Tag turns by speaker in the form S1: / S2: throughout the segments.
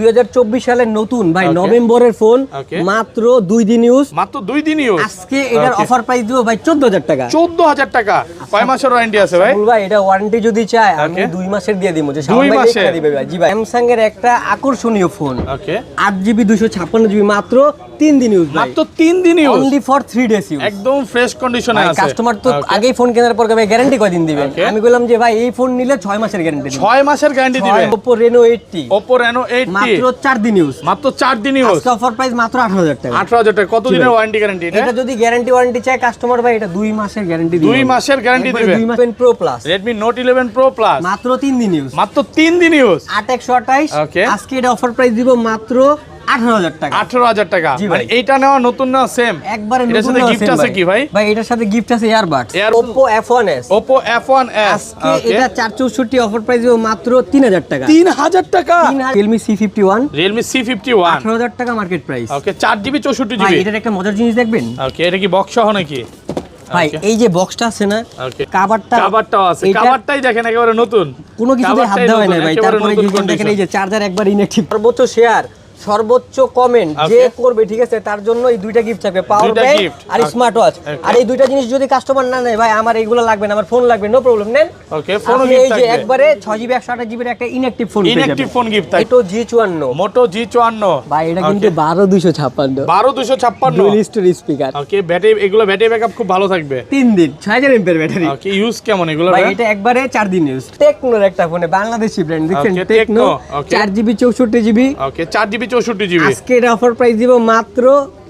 S1: 2024 সালের নতুন ভাই নভেম্বরের ফোন, মাত্র 2 দিন ইউজ,
S2: মাত্র 2 দিন ইউজ।
S1: আজকে এটার অফার প্রাইস দিব ভাই 14000 টাকা।
S2: 14000 টাকা। কয় মাসের ওয়ারেন্টি আছে ভাই?
S1: ভাই এটা ওয়ারেন্টি যদি চাই আমি 2 মাসের দিয়ে দিব, যে
S2: 2 মাসের
S1: দিবে ভাই। জি ভাই, স্যামসাং এর একটা আকর্ষণীয় ফোন,
S2: ওকে
S1: 8GB 256GB, মাত্র 3 দিন ইউজ ভাই,
S2: মাত্র 3 দিন use,
S1: only for 3 days use,
S2: একদম ফ্রেশ কন্ডিশনে আছে।
S1: কাস্টমার তো আগেই ফোন কেনার পর ভাই গ্যারান্টি কয়দিন দিবেন? আমি বললাম যে ভাই এই ফোন নিলে 6 মাসের গ্যারান্টি দিবেন।
S2: 6 মাসের গ্যারান্টি দিবেন।
S1: Oppo Reno 80,
S2: Oppo Reno 80
S1: মাত্র 4 দিন ইউজ,
S2: মাত্র 4 দিন ইউজ।
S1: আজকে অফার প্রাইস মাত্র 18000 টাকা।
S2: 18000 টাকা। কত দিনের ওয়ারেন্টি গ্যারান্টি এটা?
S1: এটা যদি ওয়ারেন্টি চায় কাস্টমার ভাই, এটা 2 মাসের গ্যারান্টি দিবেন।
S2: 2 মাসের গ্যারান্টি দিবেন।
S1: 2 মাস Pro Plus,
S2: Redmi Note 11 Pro Plus,
S1: মাত্র 3 দিন ইউজ,
S2: মাত্র 3 দিন ইউজ।
S1: 8128,
S2: ওকে
S1: আজকে এটা অফার প্রাইস দিব মাত্র 18000 টাকা।
S2: 18000 টাকা। মানে এইটা নেওয়া নতুন না সেম?
S1: একবারে
S2: এটার
S1: নতুন
S2: সাথে গিফট আছে কি ভাই?
S1: ভাই এটার সাথে গিফট আছে earbuds, Oppo F1s,
S2: Oppo F1s,
S1: আজকে এটা 464 অফার প্রাইস দিব মাত্র 3000 টাকা।
S2: 3000 টাকা।
S1: Realme C51,
S2: Realme C51
S1: 18000 টাকা মার্কেট প্রাইস।
S2: ওকে 4GB 64GB।
S1: ভাই এটার একটা মজার জিনিস দেখবেন,
S2: ওকে এটা কি বক্স সহ নাকি?
S1: ভাই এই যে বক্সটা আছে না,
S2: কভারটাও আছে, কভারটাই দেখেন একেবারে নতুন,
S1: কোনো কিছুতে হাত দেওয়া হয় না ভাই। তারপরে দেখেন এই যে চার্জার একবার ইনঅ্যাকটিভ, সর্বোচ্চ শেয়ার, সর্বোচ্চ কমেন্ট যে করবে, ঠিক আছে, তার জন্য এই দুইটা গিফট থাকবে, পাওয়ার ব্যাংক আর স্মার্ট ওয়াচ। আর এই দুইটা জিনিস যদি কাস্টমার না নেয়, ভাই আমার এইগুলো লাগবে না, আমার ফোন লাগবে, নো প্রবলেম, নেন।
S2: ওকে ফোনও
S1: গিফট থাকবে, এই যে একবারে 6GB 128GB এর একটা ইনঅ্যাকটিভ ফোন পেয়ে যাবেন।
S2: ইনঅ্যাকটিভ ফোন গিফট থাকবে।
S1: এটা G54,
S2: Moto G54
S1: ভাই এটা কিন্তু 12256,
S2: 12256
S1: dual stereo speaker.
S2: Okay battery, এগুলো ব্যাটারি ব্যাকআপ খুব ভালো থাকবে,
S1: 3 দিন 6000 mAh ব্যাটারি।
S2: ওকে ইউজ কেমন এগুলো
S1: ভাই? এটা একবারে 4 দিন ইউজ, টেকনোর একটা ফোনে, বাংলাদেশি ব্র্যান্ড, দেখেন techno, 4GB 64GB,
S2: okay 4GB 64GB।
S1: আজকে এটা অফার প্রাইস দিব মাত্র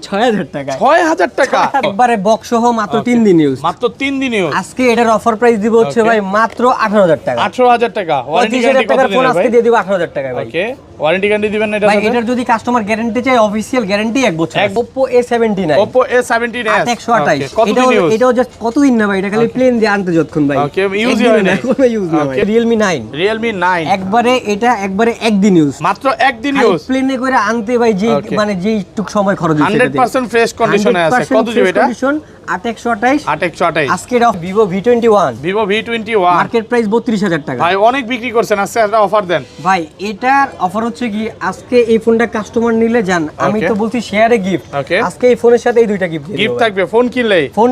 S1: 6000 টাকা।
S2: 6000 টাকা
S1: একবারে বক্স সহ, মাত্র 3 দিন ইউজ,
S2: মাত্র 3 দিন ইউজ।
S1: আজকে এটার অফার প্রাইস দিব হচ্ছে ভাই মাত্র 18000 টাকা।
S2: 18000 টাকা। ওয়ারেন্টি গ্যারান্টি কত দিবেন
S1: ফোন
S2: ভাই?
S1: আজকে দিয়ে দিব 18000 টাকা ভাই।
S2: ওকে ওয়ারেন্টি গ্যারান্টি দিবেন না এটা?
S1: ভাই এটার যদি কাস্টমার গ্যারান্টি চায়, অফিশিয়াল গ্যারান্টি 1 বছর। Oppo A79,
S2: Oppo A79s
S1: 128,
S2: কত দিন ইউজ?
S1: এটাও জাস্ট কতদিন না ভাই, এটা খালি প্লেন দিয়ে আনতে যতক্ষণ ভাই।
S2: ওকে ইউজ হয় না,
S1: কোনো ইউজ না ভাই। Realme 9,
S2: Realme 9
S1: একবারে এটা একবারে 1 দিন ইউজ,
S2: মাত্র 1 দিন ইউজ।
S1: প্লেনে করে আনতে ভাই যে মানে যেই টুক সময় খরচ হচ্ছে,
S2: 100% ফ্রেশ কন্ডিশনে আছে। কত জিবি এটা?
S1: 8128,
S2: 8128।
S1: আজকে এটা Vivo V21,
S2: Vivo V21
S1: market price 32000 টাকা।
S2: ভাই অনেক বিক্রি করছেন, আজকে একটা অফার দেন
S1: ভাই এটার অফার হচ্ছে কি, আজকে এই ফোনটা কাস্টমার নিলে যান, আমি তো বলছি শেয়ারে গিফট, আজকে এই ফোনের সাথে এই দুইটা গিফট
S2: থাকবে। ফোন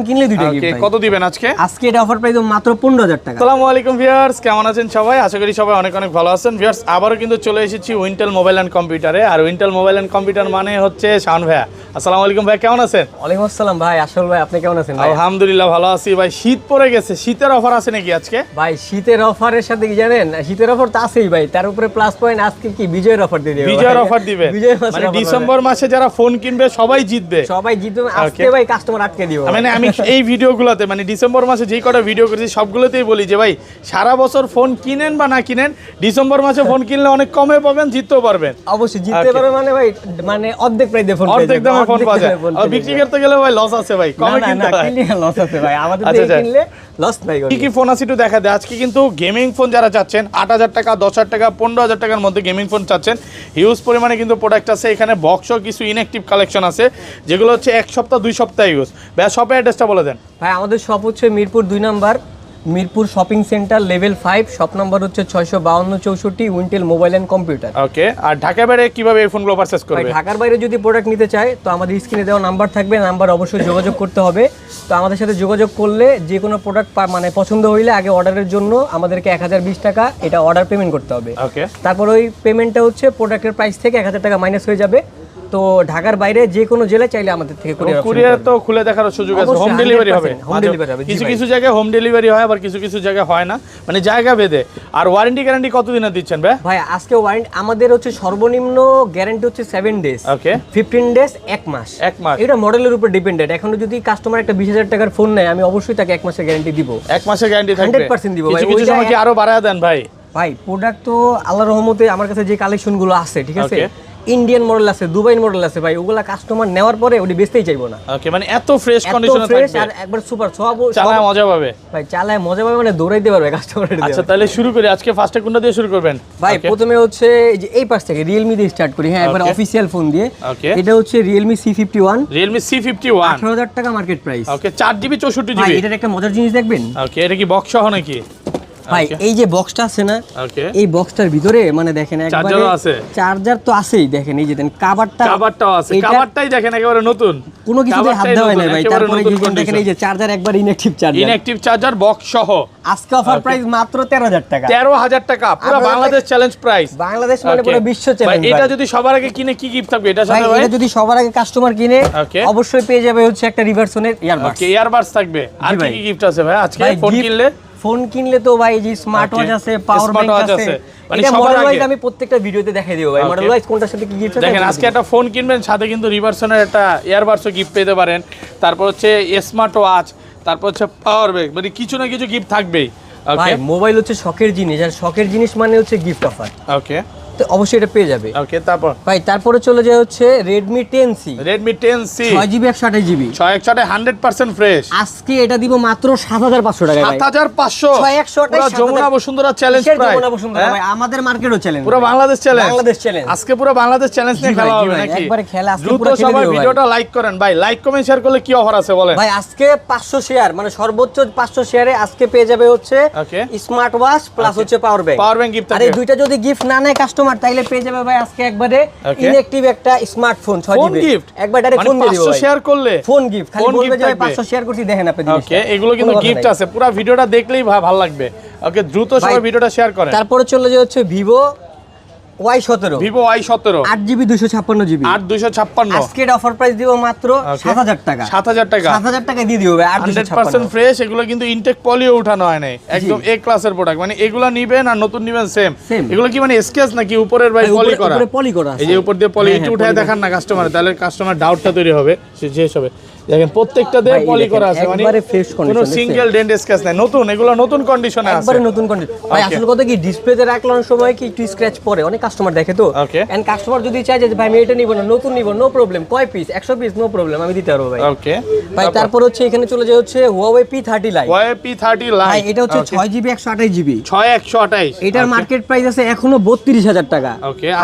S2: কিনলে দুইটা গিফট। কত দিবেন আজকে?
S1: আজকে এটা অফার প্রাইস মাত্র 15000 টাকা।
S2: আসসালামু আলাইকুম ভিউয়ার্স, কেমন আছেন সবাই? আশা করি সবাই অনেক অনেক ভালো আছেন। ভিউয়ার্স আবারো কিন্তু চলে এসেছি উইন্টেল মোবাইল এন্ড কম্পিউটারে। আর উইন্টেল মোবাইল এন্ড কম্পিউটার মানে হচ্ছে শাওন ভাইয়া। আসসালামু আলাইকুম ভাই, কেমন আছেন?
S1: ওয়ালাইকুম আসসালাম ভাই, আসল ভাই আপনি কেমন আছেন?
S2: আলহামদুলিল্লাহ ভালো আছি ভাই। শীত পড়ে গেছে, শীতের অফার আছে নাকি আজকে?
S1: ভাই শীতের অফারের সাথে কি জানেন, শীতের অফার তো আছেই ভাই, তার উপরে প্লাস পয়েন্ট আজকে কি বিজয়ের অফার দিয়ে দেবে।
S2: বিজয়ের অফার দিবে, মানে ডিসেম্বর মাসে যারা ফোন কিনবে সবাই জিতবে।
S1: আজকে ভাই কাস্টমার আটকে দিও।
S2: মানে আমি এই ভিডিওগুলোতে, মানে ডিসেম্বর মাসে যেই কটা ভিডিও করেছি সবগুলোতেই বলি যে ভাই সারা বছর ফোন কিনেন বা না কিনেন, ডিসেম্বর মাসে ফোন কিনলে অনেক কমে পাবেন, জিততেও পারবেন।
S1: অবশ্যই জিততে পারবে, মানে ভাই মানে অর্ধেক প্রাইসে ফোন,
S2: অর্ধেক দামে ফোন পাওয়া যায়। আর বিক্রি করতে গেলে ভাই লস আছে ভাই, কমে কিনতে হয়।
S1: লস আছে ভাই, আমাদের থেকে কিনলে লস নাই।
S2: কি কি ফোন আছে একটু দেখা দেয়। আজকে কিন্তু গেমিং ফোন যারা চাচ্ছেন 8000 টাকা, 10000 টাকা, 15000 টাকার মধ্যে গেমিং ফোন চাচ্ছেন, হিউজ পরিমাণে কিন্তু প্রোডাক্ট আছে এখানে। বক্সও কিছু ইনঅ্যাকটিভ কালেকশন আছে যেগুলো হচ্ছে 1 সপ্তাহ 2 সপ্তাহ ইউজ। ভাই শপের অ্যাড্রেসটা বলে দেন।
S1: ভাই আমাদের শপ হচ্ছে Mirpur 2 number, Mirpur shopping centre level 5, shop number হচ্ছে 65264, উইন্টেল মোবাইল এন্ড কম্পিউটার।
S2: ওকে আর ঢাকার বাইরে কিভাবে এই ফোনগুলো পারচেজ করবে?
S1: ঢাকার বাইরে যদি প্রোডাক্ট নিতে চায় তো আমাদের স্ক্রিনে দেওয়া নাম্বার থাকবে, নাম্বার অবশ্যই যোগাযোগ করতে হবে। তো আমাদের সাথে যোগাযোগ করলে যে কোনো প্রোডাক্ট মানে পছন্দ হইলে আগে অর্ডারের জন্য আমাদেরকে 1020 টাকা এটা অর্ডার পেমেন্ট করতে হবে।
S2: ওকে
S1: তারপর ওই পেমেন্টটা হচ্ছে প্রোডাক্টের প্রাইস থেকে 1000 টাকা মাইনাস হয়ে যাবে। তো ঢাকার বাইরে যে কোনো জেলায় চাইলে আমাদের থেকে
S2: কুরিয়ার তো খুলে দেখার সুযোগ আছে। হোম ডেলিভারি হবে, কিছু কিছু জায়গায় হোম ডেলিভারি হয়, আবার কিছু কিছু জায়গায় হয় না, মানে জায়গা ভেদে। আর ওয়ারেন্টি গ্যারান্টি কতদিনের দিচ্ছেন ভাই?
S1: ভাই আজকে ওয়ারেন্টি আমাদের হচ্ছে সর্বনিম্ন গ্যারান্টি হচ্ছে 7 ডেজ,
S2: ওকে
S1: 15 ডেজ 1 মাস। এটা মডেলের উপর ডিপেন্ডেন্ট। এখন যদি কাস্টমার একটা 20000 টাকার ফোন নেয়, আমি অবশ্যই তাকে 1 মাসের গ্যারান্টি দিব।
S2: 1 মাসের গ্যারান্টি থাকবে,
S1: 100% দিব ভাই।
S2: কিছু সময় কি আরো বাড়ায় দেন ভাই?
S1: ভাই প্রোডাক্ট তো আল্লাহর রহমতে আমার কাছে যে কালেকশনগুলো আছে, ঠিক আছে, ইন্ডিয়ান মডেল আছে, দুবাই মডেল আছে ভাই, ওগুলা কাস্টমার নেওয়ার পরে ওটি বেচতেই চাইবো না।
S2: ওকে মানে এত ফ্রেশ কন্ডিশনে থাকবে
S1: আর একবার সুপার সব
S2: চালায় মজা পাবে
S1: ভাই, চালায় মজা পাবে, মানে দৌড়াইতে পারবে কাস্টমারের।
S2: আচ্ছা তাহলে শুরু করি। আজকে ফার্স্টে কোনটা দিয়ে শুরু করবেন
S1: ভাই? প্রথমে হচ্ছে যে এই পাশ থেকে Realme দিয়ে স্টার্ট করি। হ্যাঁ একবার অফিশিয়াল ফোন দিয়ে। এটা হচ্ছে Realme C51,
S2: Realme C51
S1: 18000 টাকা মার্কেট প্রাইস।
S2: ওকে 4GB 64GB।
S1: ভাই এটার একটা মজার জিনিস দেখবেন।
S2: ওকে এটা কি বক্স সহ নাকি?
S1: ভাই এই যে বক্সটা আছে না,
S2: ওকে
S1: এই বক্সটার ভিতরে মানে দেখেন একবারে
S2: চার্জারও আছে,
S1: চার্জার তো আছেই, দেখেন এই যে দেন
S2: কভারটাও আছে, কভারটাই দেখেন একেবারে নতুন,
S1: কোনো কিছুতে হাত দেওয়া হয় না ভাই। তারপরে দেখেন এই যে চার্জার একবার ইনঅ্যাকটিভ চার্জার
S2: বক্স সহ।
S1: আজকে অফার প্রাইস মাত্র 13,000 টাকা,
S2: 13,000 টাকা পুরো বাংলাদেশ চ্যালেঞ্জ প্রাইস,
S1: বাংলাদেশ মানে পুরো বিশ্ব চ্যালেঞ্জ।
S2: এটা যদি সবার আগে কিনে কি গিফট থাকবে এটার সাথে ভাই?
S1: এটা যদি সবার আগে কাস্টমার কিনে অবশ্যই পেয়ে যাবে হচ্ছে একটা রিভার্সনের ইয়ারবাডস।
S2: ওকে, ইয়ারবাডস থাকবে। আর কি গিফট আছে ভাই আজকে? ফোন কিনলে
S1: তো ভাই এই যে স্মার্ট ওয়াচ আছে, পাওয়ার ব্যাংক আছে, মানে মডেল ওয়াইজ আমি প্রত্যেকটা ভিডিওতে দেখাই দেব ভাই মডেল ওয়াইজ কোনটার সাথে কি গিফট আছে।
S2: দেখেন আজকে একটা ফোন কিনবেন, সাথে কিন্তু রিভার্সনের একটা ইয়ারবাডসও গিফট পেতে পারেন, তারপর হচ্ছে স্মার্ট ওয়াচ, তারপর হচ্ছে পাওয়ার ব্যাংক, মানে কিছু না কিছু গিফট থাকবেই।
S1: ভাই মোবাইল হচ্ছে শখের জিনিস, আর শখের জিনিস মানে হচ্ছে গিফট অফার।
S2: ওকে,
S1: তো অবশ্যই এটা পেয়ে যাবে।
S2: ওকে, তারপর
S1: ভাই তারপরে চলে যায় হচ্ছে Redmi 10C,
S2: 6GB
S1: 128GB
S2: 100% fresh.
S1: আজকে এটা দিব মাত্র 7,500 টাকায় ভাই।
S2: 7,500
S1: পুরো
S2: যমুনা বসুন্ধরা চ্যালেঞ্জ প্রাইস।
S1: যমুনা বসুন্ধরা ভাই, আমাদের মার্কেটও চ্যালেঞ্জ,
S2: পুরো বাংলাদেশ চ্যালেঞ্জ। আজকে পুরো বাংলাদেশ চ্যালেঞ্জ নিয়ে খেলা হবে নাকি?
S1: একবারে খেলা আজকে
S2: দ্রুত
S1: পুরো খেলে
S2: সবাই
S1: দিও ভাই।
S2: ভিডিওটা লাইক করেন ভাই, লাইক কমেন্ট শেয়ার করলে কি অফার আছে বলেন
S1: ভাই? আজকে 500 শেয়ার মানে সর্বোচ্চ 500 শেয়ারে আজকে পেয়ে যাবে হচ্ছে স্মার্ট ওয়াচ প্লাস হচ্ছে পাওয়ার ব্যাংক
S2: গিফট।
S1: আর এই দুইটা যদি গিফট না নেয় কাস্টমার তাইলে পেয়ে যাবে ভাই আজকে একবারে ইনঅ্যাকটিভ একটা স্মার্টফোন 6GB
S2: গিফট।
S1: একবার ডাইরেক্ট ফোন দিয়ে দিও ভাই।
S2: 500 শেয়ার করলে
S1: ফোন গিফট, খালি বলবে যে 500 শেয়ার করছি দেখেন আপনি জিনিসটা।
S2: ওকে, এগুলো কিন্তু গিফট আছে, পুরো ভিডিওটা দেখলেই ভালো লাগবে। ওকে, দ্রুত সবাই ভিডিওটা শেয়ার করেন।
S1: তারপরে চলে যায় হচ্ছে Vivo Y17,
S2: Vivo Y17
S1: 8GB 256GB
S2: 8256।
S1: আজকে অফার প্রাইস দিব মাত্র 7,000 টাকা,
S2: 7,000 টাকা,
S1: 7,000 টাকা দিয়ে দিও ভাই।
S2: 100% ফ্রেশ, এগুলো কিন্তু ইনটেক পলিও উঠানো হয় নাই, একদম এ ক্লাসের প্রোডাক্ট, মানে এগুলা নিবেন আর নতুন নিবেন সেম। এগুলো কি মানে স্কেচ নাকি উপরের ভাই পলি করা?
S1: উপরে পলি করা আছে,
S2: এই যে উপর দিয়ে পলি একটু উঠায় দেখান না কাস্টমার, তাহলে কাস্টমার ডাউটটা তৈরি হবে, সে শেষ হবে। দেখেন প্রত্যেকটা দিয়ে পলি করা আছে, মানে
S1: একবারে ফ্রেশ কন্ডিশন,
S2: কোনো সিঙ্গেল ডেন্ট স্ক্র্যাচ নাই, নতুন, এগুলো নতুন কন্ডিশনে আছে,
S1: একবারে নতুন কন্ডিশন ভাই। আসল কথা কি ডিসপ্লেতে রাখলার সময় কি একটু স্ক্র্যাচ পড়ে, অনেক কাস্টমার দেখে তো। এন্ড কাস্টমার যদি চায় যে ভাই আমি এটা নিব না, নতুন নিব, নো প্রবলেম, কয় পিস 100 পিস নো প্রবলেম, আমি দিতে পারবো ভাই।
S2: ওকে
S1: ভাই তারপর হচ্ছে এখানে চলে যায় হচ্ছে Huawei P30 Lite, ভাই এটা হচ্ছে 6GB 128GB
S2: 6128।
S1: এটার মার্কেট প্রাইস আছে এখনো 32,000 টাকা,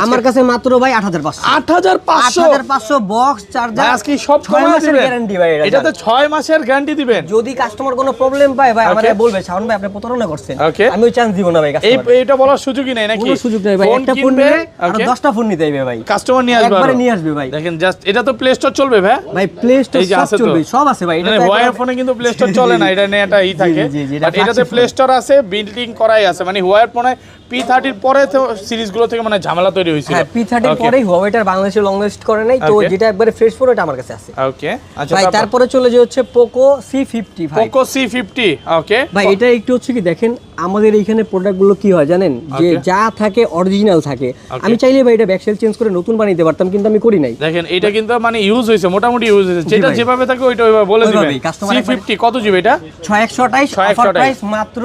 S1: আমার কাছে মাত্র ভাই 8,500 বক্স চার্জার।
S2: আজকে সব
S1: 6 মাসের গ্যারান্টি ভাই,
S2: এটাতে 6 মাসের গ্যারান্টি দিবেন।
S1: যদি কাস্টমার কোনো প্রবলেম পায় ভাই আমারে বলবে শাওন ভাই আপনি প্রতারণা করছেন, আমি ওই চান্স দিব না ভাই। কাস্টমার
S2: এইটা বলার সুযোগই নাই নাকি?
S1: কোনো সুযোগ নাই ভাই, একটা ফোন নিলে আর 10টা ফোন নিতে হবে ভাই,
S2: কাস্টমার নিয়ে আসবে,
S1: একবারে নিয়ে আসবে ভাই।
S2: দেখেন জাস্ট এটা তো প্লে স্টোর চলবে ভাই,
S1: ভাই প্লে স্টোর সব চলবে, সব আছে ভাই। এটা তো
S2: Huawei ফোনে কিন্তু প্লে স্টোর চলে না, এটা নিয়ে একটা থাকে, বাট এটাতে প্লে স্টোর আছে, বিল্ডিং করাই আছে, মানে Huawei ফোনে P30 এর পরে তো সিরিজগুলো থেকে মানে ঝামেলা তৈরি হইছিল।
S1: হ্যাঁ, P30 এর পরেই Huawei টার বাংলাদেশে লং লিস্ট করে নাই, তো যেটা একবারে ফ্রেশ ফোন এটা আমার কাছে আছে।
S2: ওকে, আচ্ছা
S1: ভাই তারপরে চলে যে হচ্ছে Poco C50 ভাই,
S2: Poco C50। ওকে
S1: ভাই এটা একটু হচ্ছে কি দেখেন আমাদের এইখানে প্রোডাক্টগুলো কি হয় জানেন, যে যা থাকে অরিজিনাল থাকে। আমি চাইলে ভাই এটা ব্যাকসেল চেঞ্জ করে নতুন বানাইতে পারতাম, কিন্তু আমি করি নাই।
S2: দেখেন এটা কিন্তু মানে ইউজ হইছে, মোটামুটি ইউজ হইছে, যেটা যেভাবে থাকে ওইটা ওইভাবে বলে দিবেন। C50 কত জিবি এটা?
S1: 6128, অফার প্রাইস মাত্র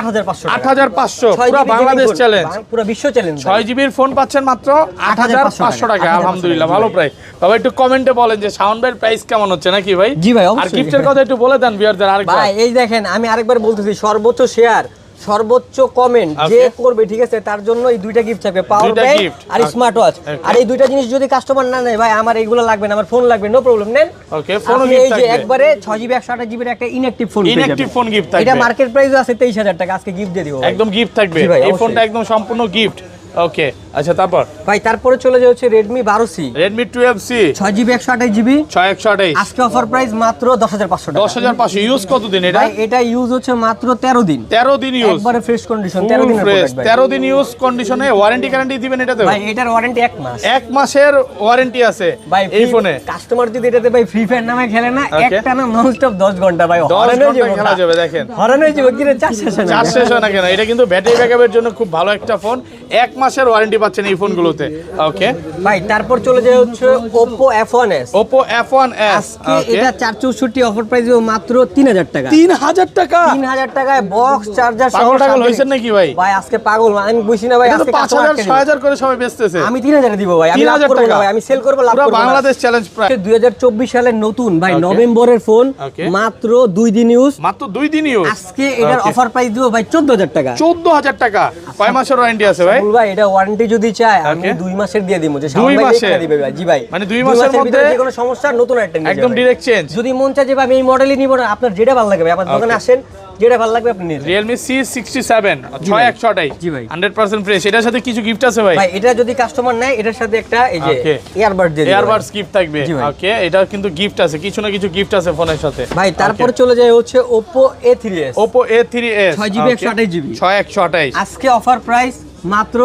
S1: 8,500 টাকা,
S2: 8,500 পুরো বাংলাদেশ চ্যালেঞ্জ,
S1: পুরো বিশ্ব চ্যালেঞ্জ।
S2: 6GB এর ফোন পাচ্ছেন মাত্র 8,500 টাকা, আলহামদুলিল্লাহ, ভালো প্রাইস। তবে একটু কমেন্টে বলেন যে শাওন ভাইয়ের প্রাইস কেমন হচ্ছে নাকি ভাই?
S1: জি ভাই,
S2: আর গিফটের কথা একটু বলে দেন ভিউয়ারদের আরেকবার।
S1: ভাই এই দেখেন আমি আরেকবার বলতেছি, সর্বোচ্চ শেয়ার সর্বোচ্চ কমেন্ট যে করবে ঠিক আছে তার জন্য এই দুইটা গিফট থাকবে, পাওয়ার ব্যাংক আর স্মার্ট ওয়াচ। আর এই দুইটা জিনিস যদি কাস্টমার না নেয় ভাই আমার এইগুলো লাগবে না, আমার ফোন লাগবে, নো প্রবলেম নেন।
S2: ওকে, ফোন
S1: এই যে একবারে 6GB 128GB এর একটা ইনঅ্যাকটিভ ফোন পেয়ে যাবেন,
S2: ইনঅ্যাকটিভ ফোন গিফট থাকবে।
S1: এটা মার্কেট প্রাইস আছে 23,000 টাকা, আজকে গিফট দিয়ে দিব,
S2: একদম গিফট থাকবে, এই ফোনটা একদম সম্পূর্ণ গিফট। ওকে, আচ্ছা তারপর
S1: ভাই তারপরে চলে যায় হচ্ছে Redmi 12C,
S2: Redmi 12C
S1: 6GB 128GB
S2: 6128।
S1: আজকে অফার প্রাইস মাত্র 10,500 টাকা।
S2: 10,500 ইউজ কতদিন এটা?
S1: ভাই এটা ইউজ হচ্ছে মাত্র 13 দিন,
S2: 13 দিন ইউজ,
S1: একবারে ফ্রেশ কন্ডিশন, 13 দিনের প্রোডাক্ট ভাই।
S2: 13 দিন ইউজ কন্ডিশনে ওয়ারেন্টি গ্যারান্টি দিবেন এটাতে?
S1: ভাই এটার ওয়ারেন্টি 1 মাস,
S2: 1 মাসের ওয়ারেন্টি আছে
S1: ভাই
S2: এই ফোনে।
S1: কাস্টমার যদি এটাতে ভাই ফ্রি ফায়ার নামে খেলে না, একটা না নন স্টপ 10 ঘন্টা ভাই
S2: 10 ঘন্টা খেলা যাবে। দেখেন
S1: হরানো যাবে কি রে, চার্জ শেষ হয় না,
S2: চার্জ শেষ হয় না কেন? এটা কিন্তু ব্যাটারি ব্যাকআপের জন্য খুব ভালো একটা ফোন, 1 মাসের ওয়ারেন্টি পাচ্ছেন এই ফোনগুলোতে। ওকে
S1: ভাই তারপর চলে যায় হচ্ছে Oppo F1s,
S2: Oppo F1s
S1: এটা 464 অফার প্রাইস মাত্র 3,000 টাকা,
S2: 3,000 টাকা,
S1: 3,000 টাকায় বক্স চার্জার সহ।
S2: পাগল হইছেন নাকি ভাই?
S1: ভাই আজকে পাগল আমি বুঝি না ভাই, আজকে
S2: 5,000 6,000 করে সবাই বেচতেছে,
S1: আমি 3,000 দিব ভাই, আমি লাভ করব না ভাই, আমি সেল করব, লাভ করব।
S2: পুরো বাংলাদেশ চ্যালেঞ্জ প্রাইস
S1: 2024 সালের নতুন ভাই নভেম্বরের ফোন, মাত্র 2 দিন ইউজ,
S2: মাত্র 2 দিন ইউজ।
S1: আজকে এটার অফার প্রাইস দিব ভাই 14,000 টাকা,
S2: 14,000 টাকা। কয় মাসের ওয়ারেন্টি আছে ভাই?
S1: ভাই এটা ওয়ারেন্টি যদি চায় আমি 2 মাসের দিয়ে দিব, যে
S2: 2 মাসের
S1: দিবে ভাই। জি ভাই,
S2: মানে 2 মাসের মধ্যে
S1: যে কোনো সমস্যা নতুন একটা নিয়ে
S2: একদম ডাইরেক্ট চেঞ্জ।
S1: যদি মন চায় যে আমি এই মডেলই নিব না, আপনার যেটা ভালো লাগে ভাই আমার দোকানে আসেন, যেটা ভালো লাগবে আপনি নিয়ে যান।
S2: Realme C67
S1: জি ভাই।
S2: 6128
S1: জি ভাই।
S2: 100% ফ্রেশ। এটার সাথে কিছু গিফট আছে ভাই?
S1: ভাই এটা যদি কাস্টমার নেয় এটার সাথে একটা এই যে
S2: Okay.
S1: ইয়ারবাড দিয়ে দিবেন।
S2: এয়ারবাডস গিফট থাকবে।
S1: জি ভাই।
S2: ওকে, এটা কিন্তু গিফট আছে, কিছু না কিছু গিফট আছে ফোনের সাথে।
S1: ভাই তারপরে চলে যায় হচ্ছে Oppo A3s
S2: Oppo A3s
S1: 6GB 128GB
S2: 6128
S1: আজকে অফার প্রাইস মাত্র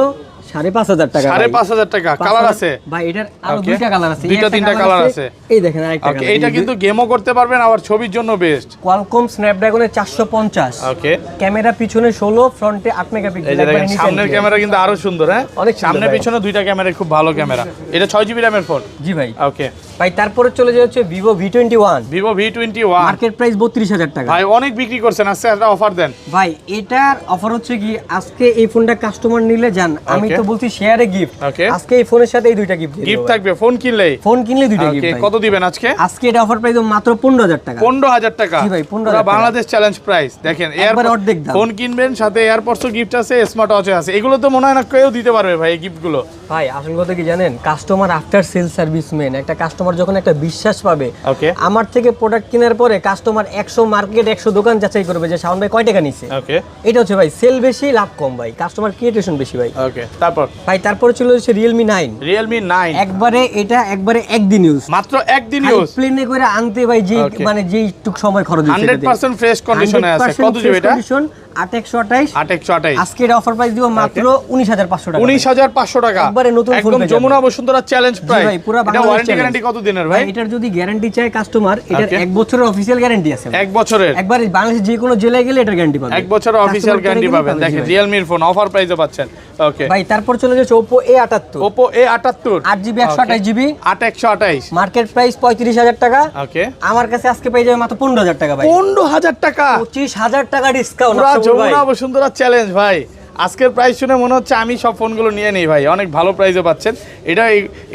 S1: 5,500 টাকা।
S2: 5,500 টাকা। কালার আছে
S1: ভাই এটার আরো
S2: Okay.
S1: দুইটা কালার আছে,
S2: দুইটা তিনটা কালার আছে।
S1: এই দেখেন আরেকটা
S2: ওকে,
S1: কালার।
S2: এটা কিন্তু গেমও করতে পারবেন, আবার ছবির জন্য বেস্ট।
S1: কোয়ালকম স্ন্যাপড্রাগনের 450
S2: ওকে,
S1: ক্যামেরা পিছনে 16 ফ্রন্টে 8 মেগাপিক্সেল
S2: এই যে দেখেন সামনের ক্যামেরা কিন্তু আরো সুন্দর। হ্যাঁ,
S1: অনেক সুন্দর
S2: সামনে
S1: ভাই।
S2: পিছনে দুইটা ক্যামেরা খুব ভালো ক্যামেরা। এটা 6GB র‍্যামের ফোন।
S1: জি ভাই।
S2: ওকে,
S1: ভাই তারপরে চলে যায় হচ্ছে Vivo V21
S2: Vivo V21
S1: market price 32,000 টাকা।
S2: ভাই অনেক বিক্রি করছেন, আজকে একটা অফার দেন
S1: ভাই এটার অফার হচ্ছে কি আজকে এই ফোনটা কাস্টমার নিলে যান, আমি
S2: Okay.
S1: তো বলছি শেয়ারে গিফট।
S2: Okay.
S1: আজকে এই ফোনের সাথে এই দুইটা গিফট
S2: গিফট থাকবে ফোন কিনলেই।
S1: ফোন কিনলে দুইটা
S2: ওকে,
S1: গিফট।
S2: কত দিবেন আজকে?
S1: আজকে এটা অফার প্রাইস মাত্র 15,000 টাকা।
S2: 15,000 টাকা।
S1: জি ভাই, 15,000
S2: পুরো
S1: টাকা।
S2: Bangladesh challenge price. দেখেন
S1: একবারে অর্ধেক দাম।
S2: ফোন কিনবেন সাথে এয়ারপডসও গিফট আছে, স্মার্ট ওয়াচও আছে। এগুলো তো মনে হয় না কেউ দিতে পারবে ভাই এই গিফটগুলো।
S1: ভাই আসল কথা কি জানেন, কাস্টমার আফটার সেল সার্ভিসম্যান। একটা কাস্টমার যখন একটা বিশ্বাস পাবে,
S2: ওকে
S1: আমার থেকে প্রোডাক্ট কেনার পরে কাস্টমার 100 মার্কেট 100 দোকান যাচাই করবে যে শাওন ভাই কয় টাকা নিছে।
S2: ওকে
S1: এটা হচ্ছে ভাই সেল বেশি লাভ কম ভাই, কাস্টমার ক্রিয়েটেশন বেশি ভাই।
S2: ওকে, তারপর
S1: ভাই তারপরে চলে হচ্ছে Realme 9
S2: Realme 9
S1: একবারে এটা একবারে একদিন ইউজ,
S2: মাত্র একদিন ইউজ,
S1: প্লেনে করে আনতে ভাই যে
S2: Okay.
S1: মানে যেই টুক সময় খরচ হচ্ছে
S2: 100% ফ্রেশ কন্ডিশনে আছে। কত জিবি এটা?
S1: 8128
S2: 8128
S1: আজকে এটা অফার প্রাইস দিব মাত্র 19,500 টাকা।
S2: 19,500 টাকা।
S1: একবারে নতুন ফোন
S2: একদম
S1: পেয়ে
S2: যমুনা
S1: যাবেন।
S2: বসুন্ধরা চ্যালেঞ্জ
S1: জি
S2: প্রাইস।
S1: ভাই, পুরো
S2: এটা
S1: বাংলাদেশ
S2: ওয়ারেন্টি
S1: challenge।
S2: গ্যারান্টি কত দিনের
S1: ভাই
S2: ভাই?
S1: এটার যদি গ্যারান্টি চায় কাস্টমার, এটার
S2: Okay.
S1: 1 বছরের অফিশিয়াল গ্যারান্টি আছে।
S2: 1 বছরের
S1: একবার বাংলাদেশে যে কোনো জেলায় গেলে এটার গ্যারান্টি পাবেন।
S2: 1 বছরের অফিশিয়াল
S1: Customer
S2: গ্যারান্টি
S1: care
S2: পাবেন।
S1: গেলেই
S2: দেখেন
S1: জি ভাই।
S2: Realme এর ফোন অফার প্রাইসে পাচ্ছেন। ওকে,
S1: ভাই তারপর চলে যাচ্ছে Oppo A78
S2: Oppo A78
S1: 8GB 128GB
S2: 8128
S1: market price 35,000 টাকা।
S2: ওকে,
S1: আমার কাছে আজকে পেয়ে যাবে মাত্র 15,000 টাকা ভাই।
S2: 15,000 টাকা।
S1: 25,000 টাকা ডিসকাউন্ট।
S2: পুরা যমুনা বসুন্ধরা চ্যালেঞ্জ ভাই। আজকের প্রাইস শুনে মনে হচ্ছে আমি সব ফোনগুলো নিয়ে নেই ভাই, অনেক ভালো প্রাইসে পাচ্ছেন। এটা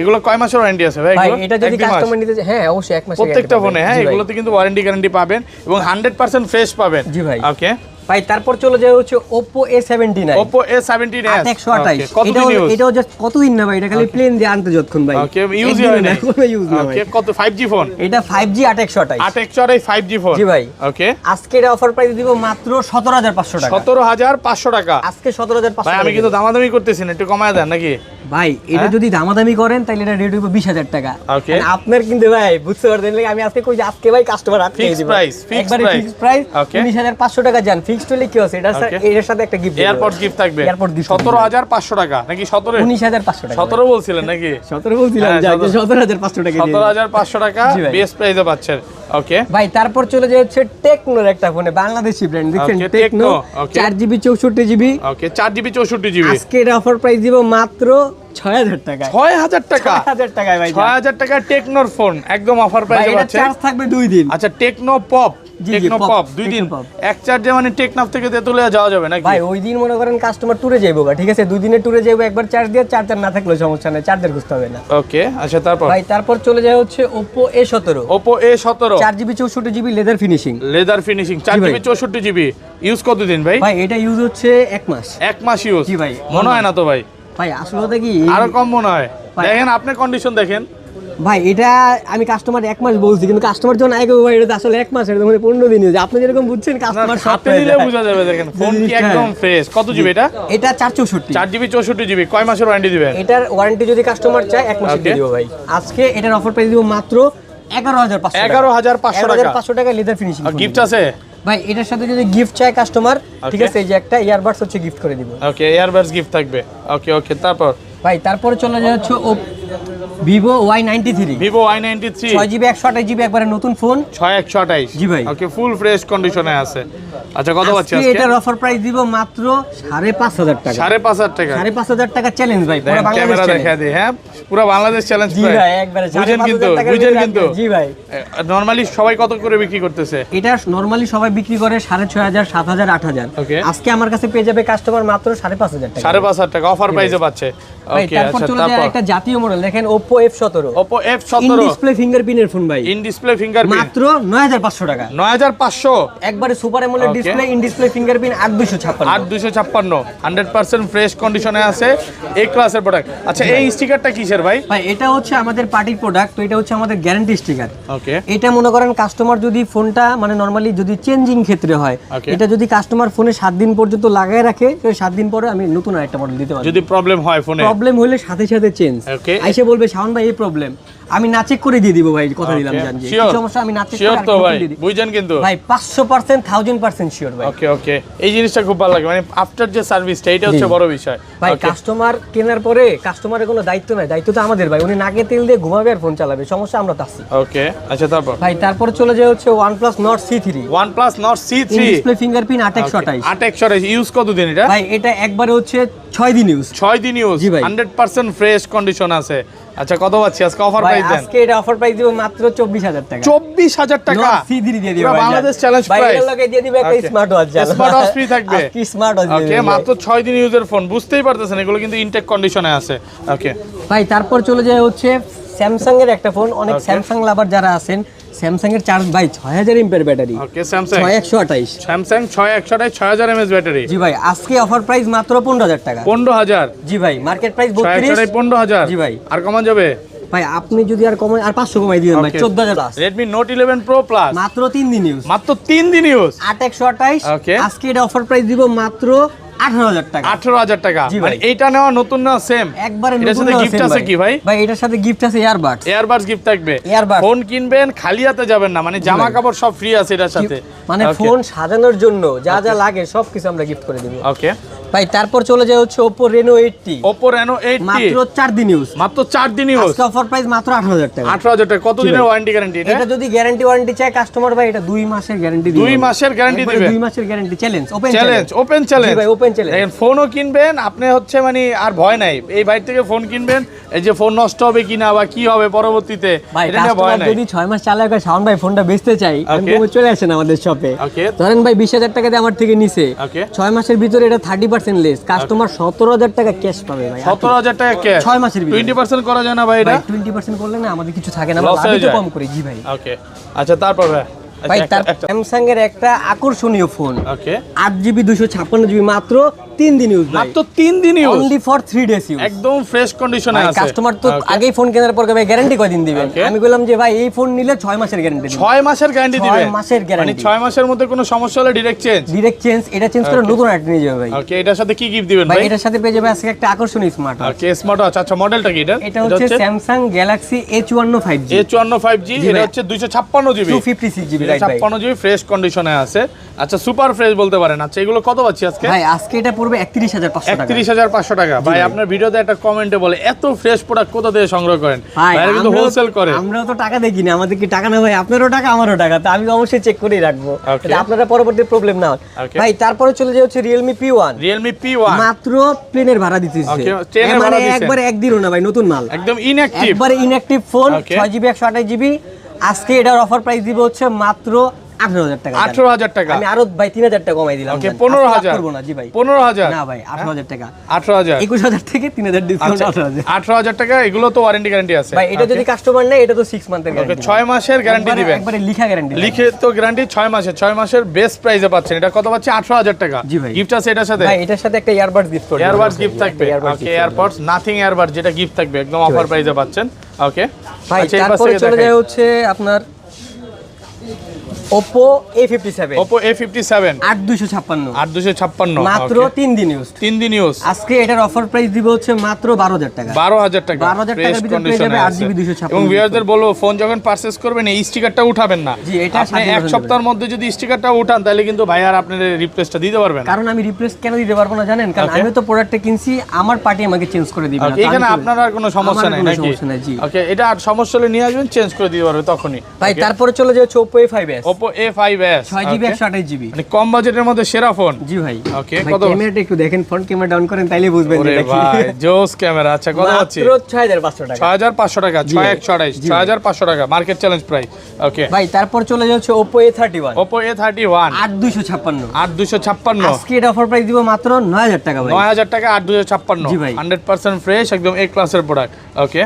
S2: এগুলো কয় মাসের ওয়ারেন্টি আছে ভাই?
S1: ভাই
S2: এগুলো
S1: এটা যদি
S2: 1-2 মাস?
S1: কাস্টমার নিতে চায়, হ্যাঁ অবশ্যই 1 মাসের
S2: প্রত্যেকটা
S1: guarantee
S2: ফোনে,
S1: পাবেন।
S2: হ্যাঁ
S1: জি ভাই।
S2: এগুলোতে কিন্তু ওয়ারেন্টি গ্যারান্টি পাবেন এবং 100% ফ্রেশ পাবেন।
S1: জি ভাই।
S2: ওকে,
S1: ভাই তারপর চলে যায় হচ্ছে Oppo A79
S2: Oppo A79s
S1: 128।
S2: কতদিন ইউজ?
S1: এটাও জাস্ট কতদিন না ভাই, এটা খালি প্লেন দিয়ে আনতে যতক্ষণ ভাই।
S2: ওকে, ইউজ হয় না।
S1: ইউজ না ভাই।
S2: ওকে, কত 5G ফোন?
S1: এটা 5G 8128।
S2: 8128 5G phone.
S1: জি ভাই।
S2: ওকে,
S1: আজকে এটা অফার প্রাইস দিব মাত্র 17,500 টাকা।
S2: 17,500 টাকা।
S1: আজকে 17,500
S2: ভাই আমি কিন্তু দামাদামি করতেছি না, একটু কমায় দেন নাকি?
S1: ভাই এটা যদি দামাদামি করেন তাহলে এটা রেট হবে 20,000 টাকা।
S2: Okay.
S1: আপনার কিন্তু ভাই বুঝতে পারছেন, আমি আজকে কই যে আজকে ভাই কাস্টমার আজকে
S2: Fixed
S1: দিব
S2: price, fixed
S1: একবারে
S2: price.
S1: Fixed price.
S2: Okay.
S1: 19,500 টাকা জান ফিক্সড হলে কি আছে, এটা
S2: Okay.
S1: এর সাথে একটা গিফট
S2: এয়ারপড গিফট থাকবে।
S1: এয়ারপড গিফট
S2: 17,500 টাকা নাকি 17?
S1: 19,500 টাকা।
S2: 17 বলছিলেন নাকি?
S1: 17 বলছিলাম,
S2: হ্যাঁ,
S1: যাক 17,500 টাকা দিয়ে দিন।
S2: 17,500 টাকা
S1: জি ভাই।
S2: বেস্ট প্রাইসে পাচ্ছেন। ওকে,
S1: ভাই তারপর চলে যায় হচ্ছে টেকনোর একটা ফোনে, বাংলাদেশি ব্র্যান্ড দেখছেন
S2: Okay,
S1: Tecno
S2: Tecno, okay.
S1: 4GB 64GB।
S2: Okay, 4GB 64GB
S1: আজকে এর অফার প্রাইস দিব মাত্র 6,000 টাকা।
S2: 6,000 টাকা।
S1: 6,000 টাকায় ভাই।
S2: 6,000 টাকা টেকনোর ফোন একদম অফার
S1: ভাই
S2: প্রাইসে
S1: এটা
S2: পাচ্ছেন।
S1: চার্জ থাকবে 2 দিন।
S2: আচ্ছা, টেকনো পপ,
S1: জি,
S2: টেকনো
S1: Pop,
S2: পপ 2 দিন
S1: Tecno Pop।
S2: এক চার্জে মানে টেকনাফ থেকে তেতুলিয়া যাওয়া যাবে নাকি?
S1: ভাই ওই দিন মনে করেন কাস্টমার ট্যুরে যাইবো গা, ঠিক আছে 2 দিনের ট্যুরে যাইবো, একবার চার্জ দিয়ে চার্জার না থাকলেও সমস্যা নেই, চার্জার খুঁজতে হবে না।
S2: ওকে, আচ্ছা তারপর
S1: ভাই তারপর চলে যায় হচ্ছে Oppo A17
S2: Oppo A17
S1: 4GB 64GB leather finishing.
S2: Leather finishing 4GB 64GB use কতদিন ভাই?
S1: ভাই এটা ইউজ হচ্ছে 1 মাস।
S2: 1 মাস ইউজ।
S1: জি ভাই।
S2: মনে হয় না তো ভাই,
S1: ভাই আসলে কথা কি
S2: আরো কম মনে হয়।
S1: ভাই।
S2: দেখেন আপনার কন্ডিশন দেখেন।
S1: ভাই এটা আমি কাস্টমার 1 মাস বলছি, কিন্তু কাস্টমার যখন আগে ভাই এটা তো আসলে 1 মাস, এটা মানে 15 দিন ইউজ। আপনি যেরকম বুঝছেন কাস্টমার সব
S2: হাতে নিলে বোঝা যাবে। দেখেন ফোন কি
S1: জিনিসটা-
S2: একদম ফ্রেশ। কত জিবি এটা?
S1: এটা 464।
S2: 4GB 64GB কয় মাসের ওয়ারেন্টি দিবেন?
S1: এটার ওয়ারেন্টি যদি কাস্টমার চায় 1 মাসের
S2: Okay.
S1: দিয়ে দিব ভাই। আজকে এটার অফার প্রাইস দিব মাত্র 11,500 টাকা।
S2: 11,500 টাকা।
S1: 11,500 টাকা লেদার ফিনিশিং।
S2: গিফট আছে?
S1: ভাই এটার সাথে যদি গিফট চায় কাস্টমার, ঠিক
S2: Okay.
S1: আছে এই যে একটা ইয়ারবাডস হচ্ছে গিফট করে দিব।
S2: ওকে, এয়ারবাডস গিফট থাকবে। ওকে ওকে, তারপর
S1: ভাই তারপরে চলে যাচ্ছে Vivo Y93
S2: Vivo Y93
S1: 6GB 128GB একবারে নতুন ফোন।
S2: 6128
S1: জি ভাই।
S2: ওকে, ফুল ফ্রেশ কন্ডিশনে আছে। আচ্ছা, কত পাচ্ছি
S1: আজকে
S2: আজকে?
S1: এটার অফার প্রাইস দিব মাত্র 5,500 টাকা।
S2: 5,500 টাকা।
S1: 5,500 টাকা চ্যালেঞ্জ ভাই, পুরো
S2: দেখেন
S1: বাংলাদেশ
S2: ক্যামেরা
S1: চ্যালেঞ্জ।
S2: দেখা দিই। হ্যাঁ, পুরো বাংলাদেশ চ্যালেঞ্জ।
S1: জি ভাই একবারে
S2: বুঝেন কিন্তু,
S1: 5,500 টাকার
S2: বুঝেন
S1: ভিতরে
S2: কিন্তু।
S1: আপনি- জি ভাই।
S2: নরমালি সবাই কত করে বিক্রি করতেছে?
S1: এটা নরমালি সবাই বিক্রি করে 6,500 7,000 8,000।
S2: Okay.
S1: আজকে আমার কাছে পেয়ে যাবে কাস্টমার মাত্র 5,500 টাকা।
S2: 5,500 টাকা অফার প্রাইসে পাচ্ছে।
S1: ভাই
S2: ওকে,
S1: তারপর
S2: আচ্ছা
S1: চলে যায়
S2: তারপর
S1: একটা জাতীয় মডেল, দেখেন Oppo F17
S2: Oppo
S1: in
S2: F17
S1: display ফিঙ্গারপ্রিন্টের ফোন ভাই,
S2: ইন ডিসপ্লে ফিঙ্গারপ্রিন্ট
S1: মাত্র 9,500 টাকা।
S2: 9,500
S1: একবারে super amoled
S2: Okay.
S1: Display in display fingerprint 8,256।
S2: 8,256 100% fresh কন্ডিশনে আছে। এই ক্লাসের প্রোডাক্ট। আচ্ছা, এই স্টিকারটা কিসের কিসের ভাই?
S1: ভাই এটা হচ্ছে আমাদের পার্টির প্রোডাক্ট, তো এটা হচ্ছে আমাদের গ্যারান্টি স্টিকার।
S2: ওকে,
S1: এটা মনে করেন কাস্টমার যদি ফোনটা মানে নরমালি যদি চেঞ্জিং ক্ষেত্রে হয়, এটা যদি কাস্টমার ফোনে 7 দিন পর্যন্ত লাগায় রাখে, তো 7 দিন পরে আমি নতুন আরেকটা মডেল দিতে পারবো।
S2: যদি প্রবলেম হয় ফোনে,
S1: প্রবলেম হলে সাথে সাথে চেঞ্জ।
S2: ওকে,
S1: আইসে বলবে শাওন ভাই এই প্রবলেম, আমি না চেক করে দিয়ে দিব ভাই, কথা দিলাম জান যে কি সমস্যা আমি না চেক করে
S2: তো ভাই বুঝেন কিন্তু
S1: ভাই 500% 1000% শিওর ভাই।
S2: ওকে ওকে, এই জিনিসটা খুব ভালো লাগে, মানে আফটার যে সার্ভিসটা এটা হচ্ছে বড় বিষয়
S1: ভাই। কাস্টমার কেনার পরে কাস্টমারের কোনো দায়িত্ব নাই, দায়িত্ব তো আমাদের ভাই। উনি নাকে তেল দিয়ে ঘুমাবে আর ফোন চালাবে, সমস্যা আমরা তাছি।
S2: ওকে, আচ্ছা তারপর
S1: ভাই তারপর চলে যায় হচ্ছে OnePlus Nord C3।
S2: OnePlus Nord C3
S1: display fingerprint 8/128।
S2: 8/128 use কতদিন এটা
S1: ভাই এটা একবারে হচ্ছে 6 দিন ইউজ।
S2: 6 দিন ইউজ,
S1: জি ভাই।
S2: 100% ফ্রেশ কন্ডিশন আছে। আচ্ছা কত পাচ্ছি আজকে অফার
S1: ভাই
S2: প্রাইস দেন?
S1: আজকে এটা অফার প্রাইস দিব মাত্র 24000 টাকা।
S2: 24000 টাকা
S1: Nord C3 দিয়ে দিব ভাই,
S2: বাংলাদেশ চ্যালেঞ্জ
S1: ভাই
S2: প্রাইস।
S1: এর লগে দিয়ে দিব একটা smart watch.
S2: Smart watch free থাকবে,
S1: কি স্মার্ট ওয়াচ
S2: ওকে, মাত্র 6 দিন ইউজের ফোন, বুঝতেই পারতেছেন এগুলো কিন্তু ইনটেক কন্ডিশনে আছে। ওকে
S1: ভাই তারপর চলে যায় হচ্ছে স্যামসাং এর একটা ফোন, অনেক স্যামসাং লাভার যারা আছেন, স্যামসাং এর চার্জ ভাই 6000 এমপিআর ব্যাটারি।
S2: ওকে, স্যামসাং
S1: 6128,
S2: স্যামসাং 6128 6000 এমএএইচ ব্যাটারি।
S1: জি ভাই আজকে অফার প্রাইস মাত্র 15000 টাকা।
S2: 15000
S1: জি ভাই, মার্কেট প্রাইস
S2: 6128
S1: 32।
S2: 15000
S1: জি ভাই।
S2: আর কমান যাবে
S1: ভাই আপনি যদি আর কমাই আর 500 কমাই দিবেন ভাই, 14000 plus.
S2: Redmi Note 11 Pro Plus
S1: মাত্র 3 দিন ইউজ,
S2: মাত্র 3 দিন ইউজ,
S1: 8128।
S2: Okay.
S1: আজকে এটা অফার প্রাইস দিব মাত্র 18000 টাকা।
S2: 18000 টাকা।
S1: জি ভাই।
S2: মানে এইটা নেওয়া নতুন না সেম?
S1: একবারে
S2: এটার
S1: নতুন
S2: সাথে গিফট আছে কি ভাই?
S1: ভাই এটার সাথে গিফট আছে ইয়ারবাডস।
S2: এয়ারবাডস গিফট থাকবে।
S1: Earbuds।
S2: ফোন কিনবেন খালি হাতে যাবেন না, মানে জামা কাপড় সব ফ্রি আছে এটার সাথে।
S1: মানে
S2: Okay.
S1: ফোন সাজানোর জন্য যা যা লাগে সবকিছু আমরা গিফট করে দিব।
S2: ওকে
S1: ভাই তারপর চলে যায় হচ্ছে Oppo Reno 80।
S2: Oppo Reno 80
S1: মাত্র 4 দিন ইউজ,
S2: মাত্র 4 দিন ইউজ,
S1: আজকে অফার প্রাইস মাত্র 18000 টাকা।
S2: 18000 টাকা। কত
S1: জি
S2: দিনের
S1: ভাই।
S2: ওয়ারেন্টি গ্যারান্টি এটা?
S1: এটা যদি গ্যারান্টি ওয়ারেন্টি চায় কাস্টমার ভাই, এটা 2 মাসের গ্যারান্টি দিবে।
S2: 2 মাসের গ্যারান্টি দিবে।
S1: 2 মাসের guarantee, challenge, open
S2: challenge, open challenge.
S1: জি ভাই, ওপেন চ্যালেঞ্জ।
S2: দেখেন ফোনও কিনবেন আপনি হচ্ছে মানে আর ভয় নাই, এই বাইরে থেকে ফোন কিনবেন, এই যে ফোন নষ্ট হবে কিনা বা কি হবে পরবর্তীতে
S1: ভাই
S2: এটা নিয়ে ভয়
S1: কাস্টমার
S2: নাই।
S1: যদি 6 মাস চালায় কয় শাওন ভাই ফোনটা বেচতে চাই, আমি
S2: Okay.
S1: বলবো চলে আসেন আমাদের শপে।
S2: ওকে
S1: ধরেন ভাই 20000 টাকা দিয়ে আমার থেকে নিছে,
S2: ওকে
S1: 6 মাসের ভিতরে এটা 30% লেস, কাস্টমার 17000 টাকা ক্যাশ পাবে ভাই।
S2: 17000 টাকা ক্যাশ
S1: 6 মাসের ভিতরে
S2: 20% করা যায় না ভাই এটা?
S1: ভাই 20% করলে না আমাদের কিছু থাকে না, আমরা
S2: Loss হয়ে
S1: লাভই তো
S2: যায়।
S1: কম করি। জি ভাই।
S2: ওকে আচ্ছা তারপর ভাই
S1: ভাই তার স্যামসাং এর একটা আকর্ষণীয় ফোন,
S2: ওকে
S1: 8GB 256GB, মাত্র 3 দিন ইউজ ভাই,
S2: মাত্র 3 দিন use,
S1: only for 3 days use.
S2: একদম ফ্রেশ কন্ডিশনে আছে।
S1: কাস্টমার তো
S2: Okay.
S1: আগেই ফোন কেনার পর ভাই গ্যারান্টি কয়দিন দিবেন?
S2: Okay.
S1: আমি বললাম যে ভাই এই ফোন নিলে 6 মাসের গ্যারান্টি দিবেন।
S2: 6 মাসের গ্যারান্টি
S1: 6
S2: দিবে,
S1: মাসের
S2: মানে
S1: গ্যারান্টি,
S2: 6 মাসের মধ্যে কোনো সমস্যা হলে ডাইরেক্ট চেঞ্জ।
S1: ডিরেক্ট চেঞ্জ, এটা চেঞ্জ করে নতুন একটা নিয়ে যাবে ভাই।
S2: ওকে এটার সাথে কি গিফট দিবেন
S1: ভাই
S2: ভাই?
S1: এটার সাথে পেয়ে যাবে আজকে একটা আকর্ষণীয় স্মার্ট ওয়াচ।
S2: ওকে স্মার্ট ওয়াচ। আচ্ছা মডেলটা কি এটা?
S1: এটা হচ্ছে Samsung Galaxy A54 5G,
S2: A54 5G,
S1: জি
S2: এটা
S1: ভাই।
S2: হচ্ছে 256GB,
S1: 256GB রাইট ভাই।
S2: 256GB ফ্রেশ কন্ডিশনে আছে। আচ্ছা সুপার ফ্রেশ বলতে পারেন। আচ্ছা এগুলো কত পাচ্ছি আজকে?
S1: ভাই আজকে এটা পড়বে 31500 টাকা।
S2: 31500 টাকা। ভাই
S1: ভাই।
S2: আপনার ভিডিওতে একটা কমেন্টে বলে এত ফ্রেশ প্রোডাক্ট কোথা থেকে সংগ্রহ করেন?
S1: ভাই
S2: ভাই কিন্তু হোলসেল করে।
S1: আমরাও তো টাকা দেখি না, আমাদের কি টাকা না ভাই, আপনারও টাকা আমারও টাকা, তো আমি অবশ্যই চেক করেই রাখবো
S2: Okay.
S1: যাতে আপনারা পরবর্তী প্রবলেম না হয়।
S2: Okay.
S1: ভাই তারপরে চলে যায় হচ্ছে Realme P1,
S2: Realme P1
S1: মাত্র প্লেনের ভাড়া দিতেছে।
S2: Okay, ট্রেনের
S1: মানে
S2: ভাড়া দিছেন।
S1: একবারে একদিনও না ভাই, নতুন মাল,
S2: একদম ইনঅ্যাকটিভ।
S1: একবারে inactive phone,
S2: Okay.
S1: 6GB 128GB। আজকে এটার অফার প্রাইস দিব হচ্ছে মাত্র 18000 টাকা।
S2: 18000 টাকা।
S1: আমি আরো ভাই 3000 টাকা কমাই দিলাম।
S2: ওকে
S1: জান।
S2: 15000
S1: আজকে লাভ করবো না জি ভাই।
S2: 15000
S1: না ভাই 18000 টাকা,
S2: 18000
S1: 21000 থেকে 3000 ডিসকাউন্ট 18000।
S2: 18000 টাকা। এগুলো তো ওয়ারেন্টি গ্যারান্টি আছে
S1: ভাই এটা যদি কাস্টমার নেয় এটা তো 6 মান্থের
S2: ওকে
S1: গ্যারান্টি।
S2: 6 মাসের গ্যারান্টি দিবেন,
S1: একবারে লিখা গ্যারান্টি।
S2: লিখে তো গ্যারান্টি 6 মাসের, 6 মাসের বেস্ট প্রাইসে পাচ্ছেন। এটা কত পাচ্ছি? 18000 টাকা।
S1: জি ভাই।
S2: গিফট আছে এটার সাথে?
S1: ভাই এটার সাথে একটা ইয়ারবাডস গিফট করব।
S2: এয়ারবাডস গিফট থাকবে। ওকে এয়ারপডস নাথিং এয়ারবাড যেটা গিফট থাকবে একদম অফার প্রাইসে পাচ্ছেন। ওকে
S1: ভাই তারপরে চলে যায় হচ্ছে আপনার Oppo A57,
S2: Oppo A57
S1: 8256,
S2: 8256
S1: মাত্র 3 দিন ইউজ।
S2: 3 দিন ইউজ।
S1: আজকে এটার অফার প্রাইস দিব হচ্ছে মাত্র 12000 টাকা।
S2: 12000 টাকা।
S1: 12000 টাকার ভিতরে পেয়ে যাবে 8GB 256।
S2: এবং ভিউয়ারদের বলবো ফোন যখন পারচেজ করবেন এই স্টিকারটা উঠাবেন না।
S1: জি, এটা
S2: আপনি
S1: সাথে
S2: এক
S1: করে
S2: সপ্তাহের মধ্যে যদি স্টিকারটা উঠান তাহলে কিন্তু ভাই আর আপনার রিপ্লেসটা দিতে পারবেন না।
S1: কারণ আমি রিপ্লেস কেন দিতে পারবো না জানেন? কারণ
S2: Okay.
S1: আমি তো প্রোডাক্টটা কিনছি, আমার পার্টি আমাকে চেঞ্জ করে দিবে না।
S2: ওকে এখানে আপনার আর কোনো সমস্যা নাই নাকি?
S1: সমস্যা নাই জি।
S2: ওকে এটা আর সমস্যা হলে নিয়ে আসবেন, চেঞ্জ করে দিতে পারবে তখনই।
S1: ভাই তারপরে চলে যায় হচ্ছে Oppo A5s,
S2: Oppo A5s
S1: 6GB 128GB।
S2: মানে কম বাজেটের মধ্যে সেরা ফোন।
S1: জি ভাই।
S2: ওকে
S1: ভাই
S2: কত?
S1: ক্যামেরাটা একটু দেখেন, ফ্রন্ট ক্যামেরা ডাউন করেন তাইলে বুঝবেন যে
S2: ওরে
S1: এটা কি।
S2: ভাই জোস ক্যামেরা। আচ্ছা কত পাচ্ছি?
S1: মাত্র 6500 টাকা।
S2: 6500 টাকা।
S1: জি ভাই।
S2: 6128
S1: জি ভাই।
S2: 6500 টাকা মার্কেট চ্যালেঞ্জ প্রাইস। ওকে
S1: ভাই তারপর চলে যাচ্ছে Oppo A31,
S2: Oppo A31
S1: 8256।
S2: 8256
S1: আজকে এটা অফার প্রাইস দিব মাত্র 9000 টাকা ভাই।
S2: 9000 টাকা 8256।
S1: জি ভাই।
S2: 100% ফ্রেশ একদম এ ক্লাসের প্রোডাক্ট। ওকে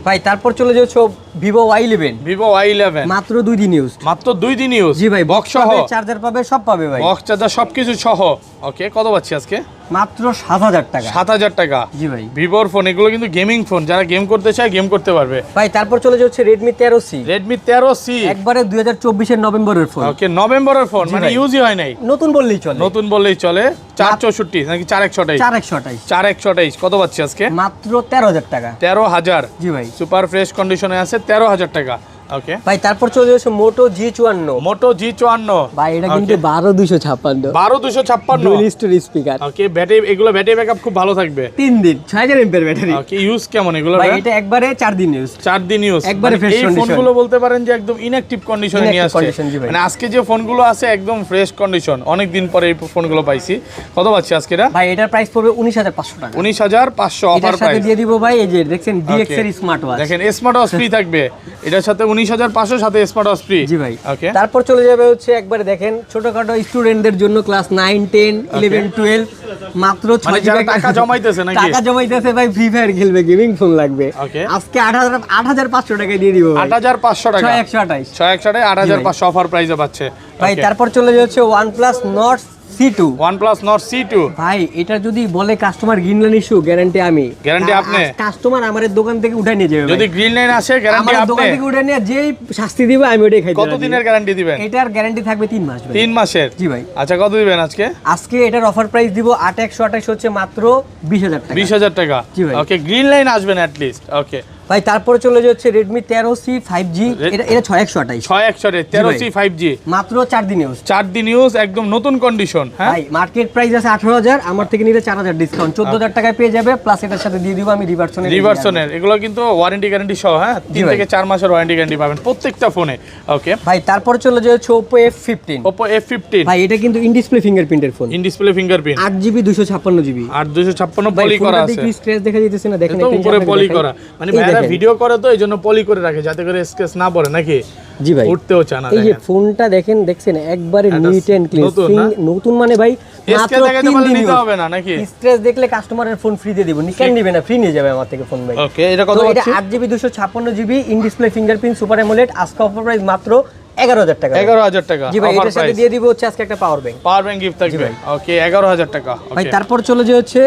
S1: ভাই তারপর চলে যাচ্ছে Vivo Y11
S2: Vivo Y11
S1: মাত্র 2 দিন ইউজ,
S2: মাত্র 2 দিন ইউজ।
S1: জি ভাই,
S2: বক্স সহ,
S1: চার্জার পাবে, সব পাবে ভাই,
S2: বক্স চার্জার সবকিছু সহ। ওকে, কত পাচ্ছি আজকে?
S1: মাত্র 7000 টাকা।
S2: 7000 টাকা।
S1: জি ভাই,
S2: ভিভোর ফোন, এগুলো কিন্তু গেমিং ফোন, যারা গেম করতে চায় গেম করতে পারবে
S1: ভাই। তারপর চলে যাচ্ছে Redmi 13C,
S2: Redmi 13C,
S1: একবারে 2024 এর নভেম্বরের ফোন।
S2: ওকে, নভেম্বরের ফোন,
S1: জি
S2: মানে
S1: ভাই।
S2: ইউজই হয় নাই,
S1: নতুন বললেই চলে,
S2: নতুন বললেই চলে। 464 নাকি 4128?
S1: 4128,
S2: 4128। কত পাচ্ছি আজকে?
S1: মাত্র 13000 টাকা।
S2: 13000।
S1: জি ভাই,
S2: সুপার ফ্রেশ কন্ডিশনে আছে, 13000 টাকা। ওকে
S1: ভাই। তারপর চলে যাচ্ছে Moto G54,
S2: মোটো G54,
S1: ভাই এটা কিন্তু 12256,
S2: 12256।
S1: Dual stereo speaker.
S2: Okay, battery, এগুলো ব্যাটারি ব্যাকআপ খুব ভালো থাকবে।
S1: 3 দিন 6000 এমপিআর ব্যাটারি।
S2: ওকে, ইউজ কেমন এগুলো?
S1: ভাই এটা একবারে 4 দিন ইউজ,
S2: 4 দিন ইউজ,
S1: একবারে fresh
S2: এই
S1: condition।
S2: ফোনগুলো বলতে পারেন যে একদম ইনঅ্যাকটিভ কন্ডিশনে নিয়ে
S1: Inactive
S2: আসছে।
S1: condition, জি ভাই।
S2: মানে আজকে যে ফোনগুলো আছে একদম ফ্রেশ কন্ডিশন, অনেক দিন পরে এই ফোনগুলো পাইছি। কত পাচ্ছি আজকে এটা?
S1: ভাই এটার প্রাইস পড়বে 19500 টাকা।
S2: 19500 অফার
S1: এটার সাথে
S2: প্রাইস।
S1: দিয়ে দিব ভাই, এই যে দেখছেন DX এর স্মার্ট ওয়াচ,
S2: দেখেন স্মার্ট ওয়াচ ফ্রি থাকবে এটার সাথে, 19500 সাথে স্মার্ট ওয়াচ ফ্রি।
S1: জি ভাই।
S2: ওকে,
S1: তারপর চলে যাবে হচ্ছে একবারে দেখেন ছোটখাটো স্টুডেন্টদের জন্য ক্লাস 9, 10, 11, 12, মাত্র 6
S2: মানে যারা টাকা জমাইতেছে নাকি?
S1: টাকা জমাইতেছে ভাই, ফ্রি ফায়ার খেলবে, গেমিং ফোন লাগবে,
S2: ওকে,
S1: আজকে 8500 টাকায় দিয়ে দিব ভাই।
S2: 8500 টাকা,
S1: 6128
S2: 6128, 8500 অফার প্রাইসে পাচ্ছে
S1: ভাই। তারপর চলে যাচ্ছে OnePlus Nord C2,
S2: OnePlus Nord C2।
S1: ভাই এটা যদি বলে customer green line issue, guarantee আমি,
S2: Guarantee আপনি?
S1: কাস্টমার আমাদের দোকান থেকে উঠাই নিয়ে যাবে
S2: যদি গ্রিন লাইন আসে গ্যারান্টি
S1: আমার দোকান
S2: আপনি।
S1: থেকে উঠে নিয়ে যেই শাস্তি দিবে আমি ওটাই খাইতে
S2: কত
S1: রাজি।
S2: দিনের গ্যারান্টি দিবেন?
S1: এটার গ্যারান্টি থাকবে 3 মাস ভাই।
S2: 3 মাসের?
S1: জি ভাই।
S2: আচ্ছা, কত দিবেন আজকে?
S1: আজকে এটার অফার প্রাইস দিব 8128, হচ্ছে মাত্র 20000 টাকা।
S2: 20000 টাকা।
S1: জি ভাই।
S2: ওকে, গ্রিন লাইন আসবেন অ্যাট লিস্ট। ওকে
S1: ভাই তারপরে চলে যাচ্ছে Redmi 13C 5G, এটা 6128,
S2: 6128 13C 5G,
S1: মাত্র 4 দিন ইউজ।
S2: 4 দিন ইউজ, একদম নতুন কন্ডিশন। হ্যাঁ
S1: ভাই মার্কেট প্রাইস আছে 18000, আমার থেকে নিলে 4000 ডিসকাউন্ট, 14000 টাকায় পেয়ে যাবে, প্লাস এটার সাথে দিয়ে দিব আমি
S2: রিভার্সনের। এগুলো কিন্তু ওয়ারেন্টি গ্যারান্টি সহ, হ্যাঁ 3
S1: ভাই।
S2: থেকে 4 মাসের ওয়ারেন্টি গ্যারান্টি পাবেন প্রত্যেকটা ফোনে। ওকে
S1: ভাই তারপরে চলে যাচ্ছে Oppo F15,
S2: Oppo F15,
S1: ভাই এটা কিন্তু ইন ডিসপ্লে ফিঙ্গারপ্রিন্টের phone,
S2: in display fingerprint,
S1: 8GB 256GB,
S2: 8256 পলি করা আছে।
S1: দেখি স্ক্র্যাচ দেখা যাইতেছে না, দেখেন
S2: তো
S1: একটা
S2: উপরে
S1: আপনাকে
S2: পলি
S1: দেখাই।
S2: করা, মানে
S1: এই
S2: ভাইরা
S1: দেখেন।
S2: ভিডিও করে তো এইজন্য পলি করে রাখে যাতে করে স্কেচ না পড়ে নাকি।
S1: জি ভাই,
S2: উঠতেও চায় না।
S1: এই যে
S2: দেখেন
S1: ফোনটা দেখেন, দেখছেন একবারে
S2: এটা
S1: নিট এন্ড ক্লিন,
S2: নতুন না?
S1: নতুন মানে ভাই মাত্র
S2: স্কেচ দেখাতে
S1: 3
S2: পারলে
S1: দিন
S2: নিতে
S1: use।
S2: হবে না নাকি?
S1: স্ক্র্যাচ দেখলে কাস্টমারের ফোন ফ্রি দিয়ে দিব, কেন নিবে না, ফ্রি নিয়ে যাবে আমার থেকে ফোন ভাই।
S2: ওকে, এটা কত
S1: তো এটা
S2: হচ্ছে?
S1: 8GB 256GB in display fingerprint super AMOLED, আজকে অফার প্রাইস মাত্র 11000 টাকা।
S2: 11000 টাকা
S1: জি ভাই,
S2: অফার
S1: এটার সাথে
S2: প্রাইস।
S1: দিয়ে দিব হচ্ছে আজকে একটা power bank.
S2: Power bank gift থাকবে। ওকে, 11000 টাকা।
S1: ভাই
S2: ওকে,
S1: তারপর চলে যে হচ্ছে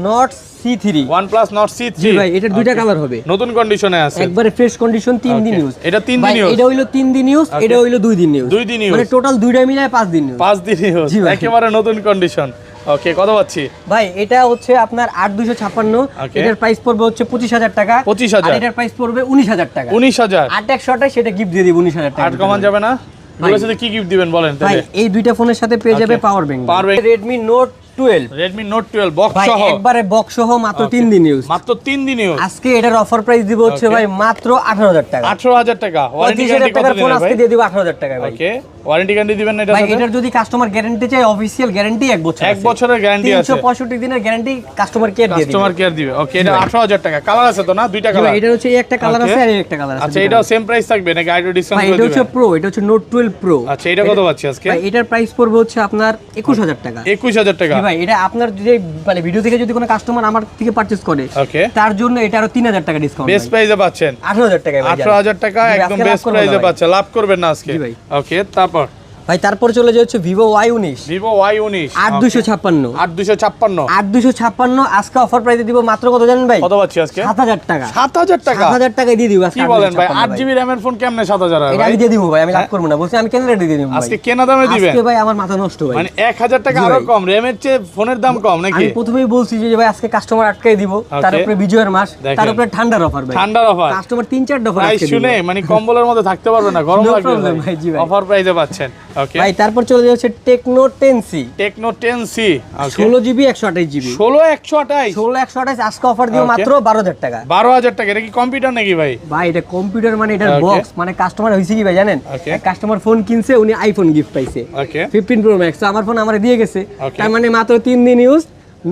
S1: Nord C3,
S2: OnePlus Nord C3।
S1: জি ভাই এটার দুইটা কালার হবে,
S2: নতুন কন্ডিশনে আছে,
S1: একবারে ফ্রেশ কন্ডিশন, 3 দিন
S2: Okay,
S1: ইউজ।
S2: এটা 3 দিন ইউজ,
S1: এটা হইলো 3 দিন ইউজ, এটা হইলো 2 দিন ইউজ,
S2: 2 দিন ইউজ,
S1: মানে টোটাল দুইটা মিলায় 5 দিন ইউজ।
S2: 5 দিন ইউজ,
S1: জি ভাই।
S2: একেবারে নতুন কন্ডিশন। ওকে, কত পাচ্ছি?
S1: ভাই এটা হচ্ছে আপনার 8256,
S2: Okay.
S1: এটার প্রাইস পড়বে হচ্ছে 25000 টাকা,
S2: 25000,
S1: আর এটার প্রাইস পড়বে 19000 টাকা।
S2: 19000।
S1: 8128 সেটা গিফট দিয়ে দিব 19000 টাকা।
S2: 8 কমান যাবে না? এগুলোর সাথে কি গিফট দিবেন বলেন
S1: ভাই
S2: তাহলে?
S1: এই দুইটা ফোনের সাথে পেয়ে যাবে
S2: Okay.
S1: Power bank.
S2: Power bank।
S1: Redmi Note 12,
S2: Redmi Note 12 box
S1: ভাই
S2: সহ,
S1: একবারে বক্স সহ, মাত্র 3 দিন ইউজ।
S2: মাত্র 3 দিন ইউজ,
S1: আজকে এটার অফার প্রাইস দিব হচ্ছে
S2: Okay.
S1: ভাই মাত্র 18000 টাকা।
S2: 18000 টাকা। ওয়ারেন্টি
S1: 25000
S2: গ্যারান্টি কত
S1: টাকার ফোন
S2: দিনের ভাই?
S1: আজকে দিয়ে দিব 18000 টাকা ভাই।
S2: ওকে, ওয়ারেন্টি গ্যারান্টি দিবেন না এটা
S1: ভাই
S2: সাথে?
S1: এটার যদি কাস্টমার গ্যারান্টি চাই, অফিশিয়াল গ্যারান্টি 1 বছর,
S2: 1 বছরের গ্যারান্টি আছে,
S1: 365 দিনের গ্যারান্টি কাস্টমার কেয়ার দিয়ে দিবে।
S2: কাস্টমার কেয়ার দিবে। ওকে, এটা
S1: জি ভাই।
S2: 18000 টাকা। কালার আছে তো না? দুইটা
S1: জি
S2: কালার।
S1: ভাই, এটা হচ্ছে এই একটা কালার
S2: Okay.
S1: আছে আর এই একটা কালার আছে।
S2: আচ্ছা,
S1: দুইটা
S2: এটাও
S1: colour।
S2: সেম প্রাইস থাকবে নাকি আইডি ডিসকাউন্ট
S1: ভাই
S2: করে
S1: এটা হচ্ছে
S2: দিবেন?
S1: প্রো, এটা হচ্ছে Note 12 Pro।
S2: আচ্ছা, এটা কত পাচ্ছি আজকে?
S1: ভাই এটার প্রাইস পড়বে হচ্ছে আপনার 21000 টাকা।
S2: 21000 টাকা।
S1: জি ভাই, এটা আপনার যদি মানে ভিডিও থেকে যদি কোনো কাস্টমার আমার থেকে পারচেজ করে,
S2: ওকে,
S1: তার জন্য এটা আরো 3000 টাকা ডিসকাউন্ট।
S2: বেস্ট প্রাইসে পাচ্ছেন।
S1: 18000 টাকা ভাই।
S2: 18000 টাকা
S1: জি ভাই,
S2: একদম
S1: আজকে লাভ
S2: বেস্ট
S1: করবো না
S2: প্রাইসে
S1: ভাই।
S2: পাচ্ছেন, লাভ করবেন না আজকে।
S1: জি ভাই।
S2: ওকে, তারপর
S1: ভাই তারপর চলে যাচ্ছে Vivo Y19,
S2: Vivo Y19
S1: 8256,
S2: 8256।
S1: 8256 আজকে অফার প্রাইসে দিব মাত্র কত জানেন ভাই?
S2: কত পাচ্ছি আজকে?
S1: 7000 টাকা।
S2: 7000 টাকা।
S1: 7000 টাকায় দিয়ে দিব আজকে।
S2: কি বলেন ভাই?
S1: 8256
S2: 8GB র‍্যামের ফোন কেমনে 7000 হয়
S1: এটা
S2: ভাই?
S1: আমি দিয়ে দিব ভাই, আমি লাভ করব না, বলছি আমি কেন রেডি দিয়ে দিব ভাই।
S2: আজকে কেনা দামে দিবেন?
S1: আজকে ভাই আমার মাথা নষ্ট ভাই।
S2: মানে 1000 টাকা
S1: জি
S2: আরো
S1: ভাই।
S2: কম, র‍্যামের চেয়ে ফোনের দাম কম নাকি?
S1: আমি প্রথমেই বলছি যে ভাই আজকে কাস্টমার আটকাই দিব, তার উপরে বিজয়ের মাস,
S2: দেখেন।
S1: তার উপরে ঠান্ডার অফার ভাই।
S2: ঠান্ডার অফার,
S1: কাস্টমার 3-4 অফার
S2: প্রাইস
S1: আজকে
S2: শুনে মানে কম্বলের মধ্যে থাকতে পারবে না, গরম
S1: No
S2: লাগবে
S1: problem ভাই, জি ভাই।
S2: অফার প্রাইসে পাচ্ছেন। ওকে,
S1: ভাই তারপর চলে যাচ্ছে Tecno 10C,
S2: Tecno 10C। ওকে,
S1: 16GB 128GB,
S2: 16128।
S1: 16128 আজকে অফার দিব
S2: Okay.
S1: মাত্র 12000 টাকা।
S2: 12000 টাকা। এটা কি কম্পিউটার নাকি ভাই?
S1: ভাই এটা কম্পিউটার, মানে এটার
S2: Okay.
S1: বক্স, মানে কাস্টমার হইছে কি ভাই জানেন,
S2: Okay.
S1: কাস্টমার ফোন কিনছে, উনি আইফোন গিফট পাইছে
S2: ওকে,
S1: 15 Pro Max, তো আমার ফোন আমারে দিয়ে গেছে,
S2: Okay.
S1: তার মানে মাত্র 3 দিন ইউজ,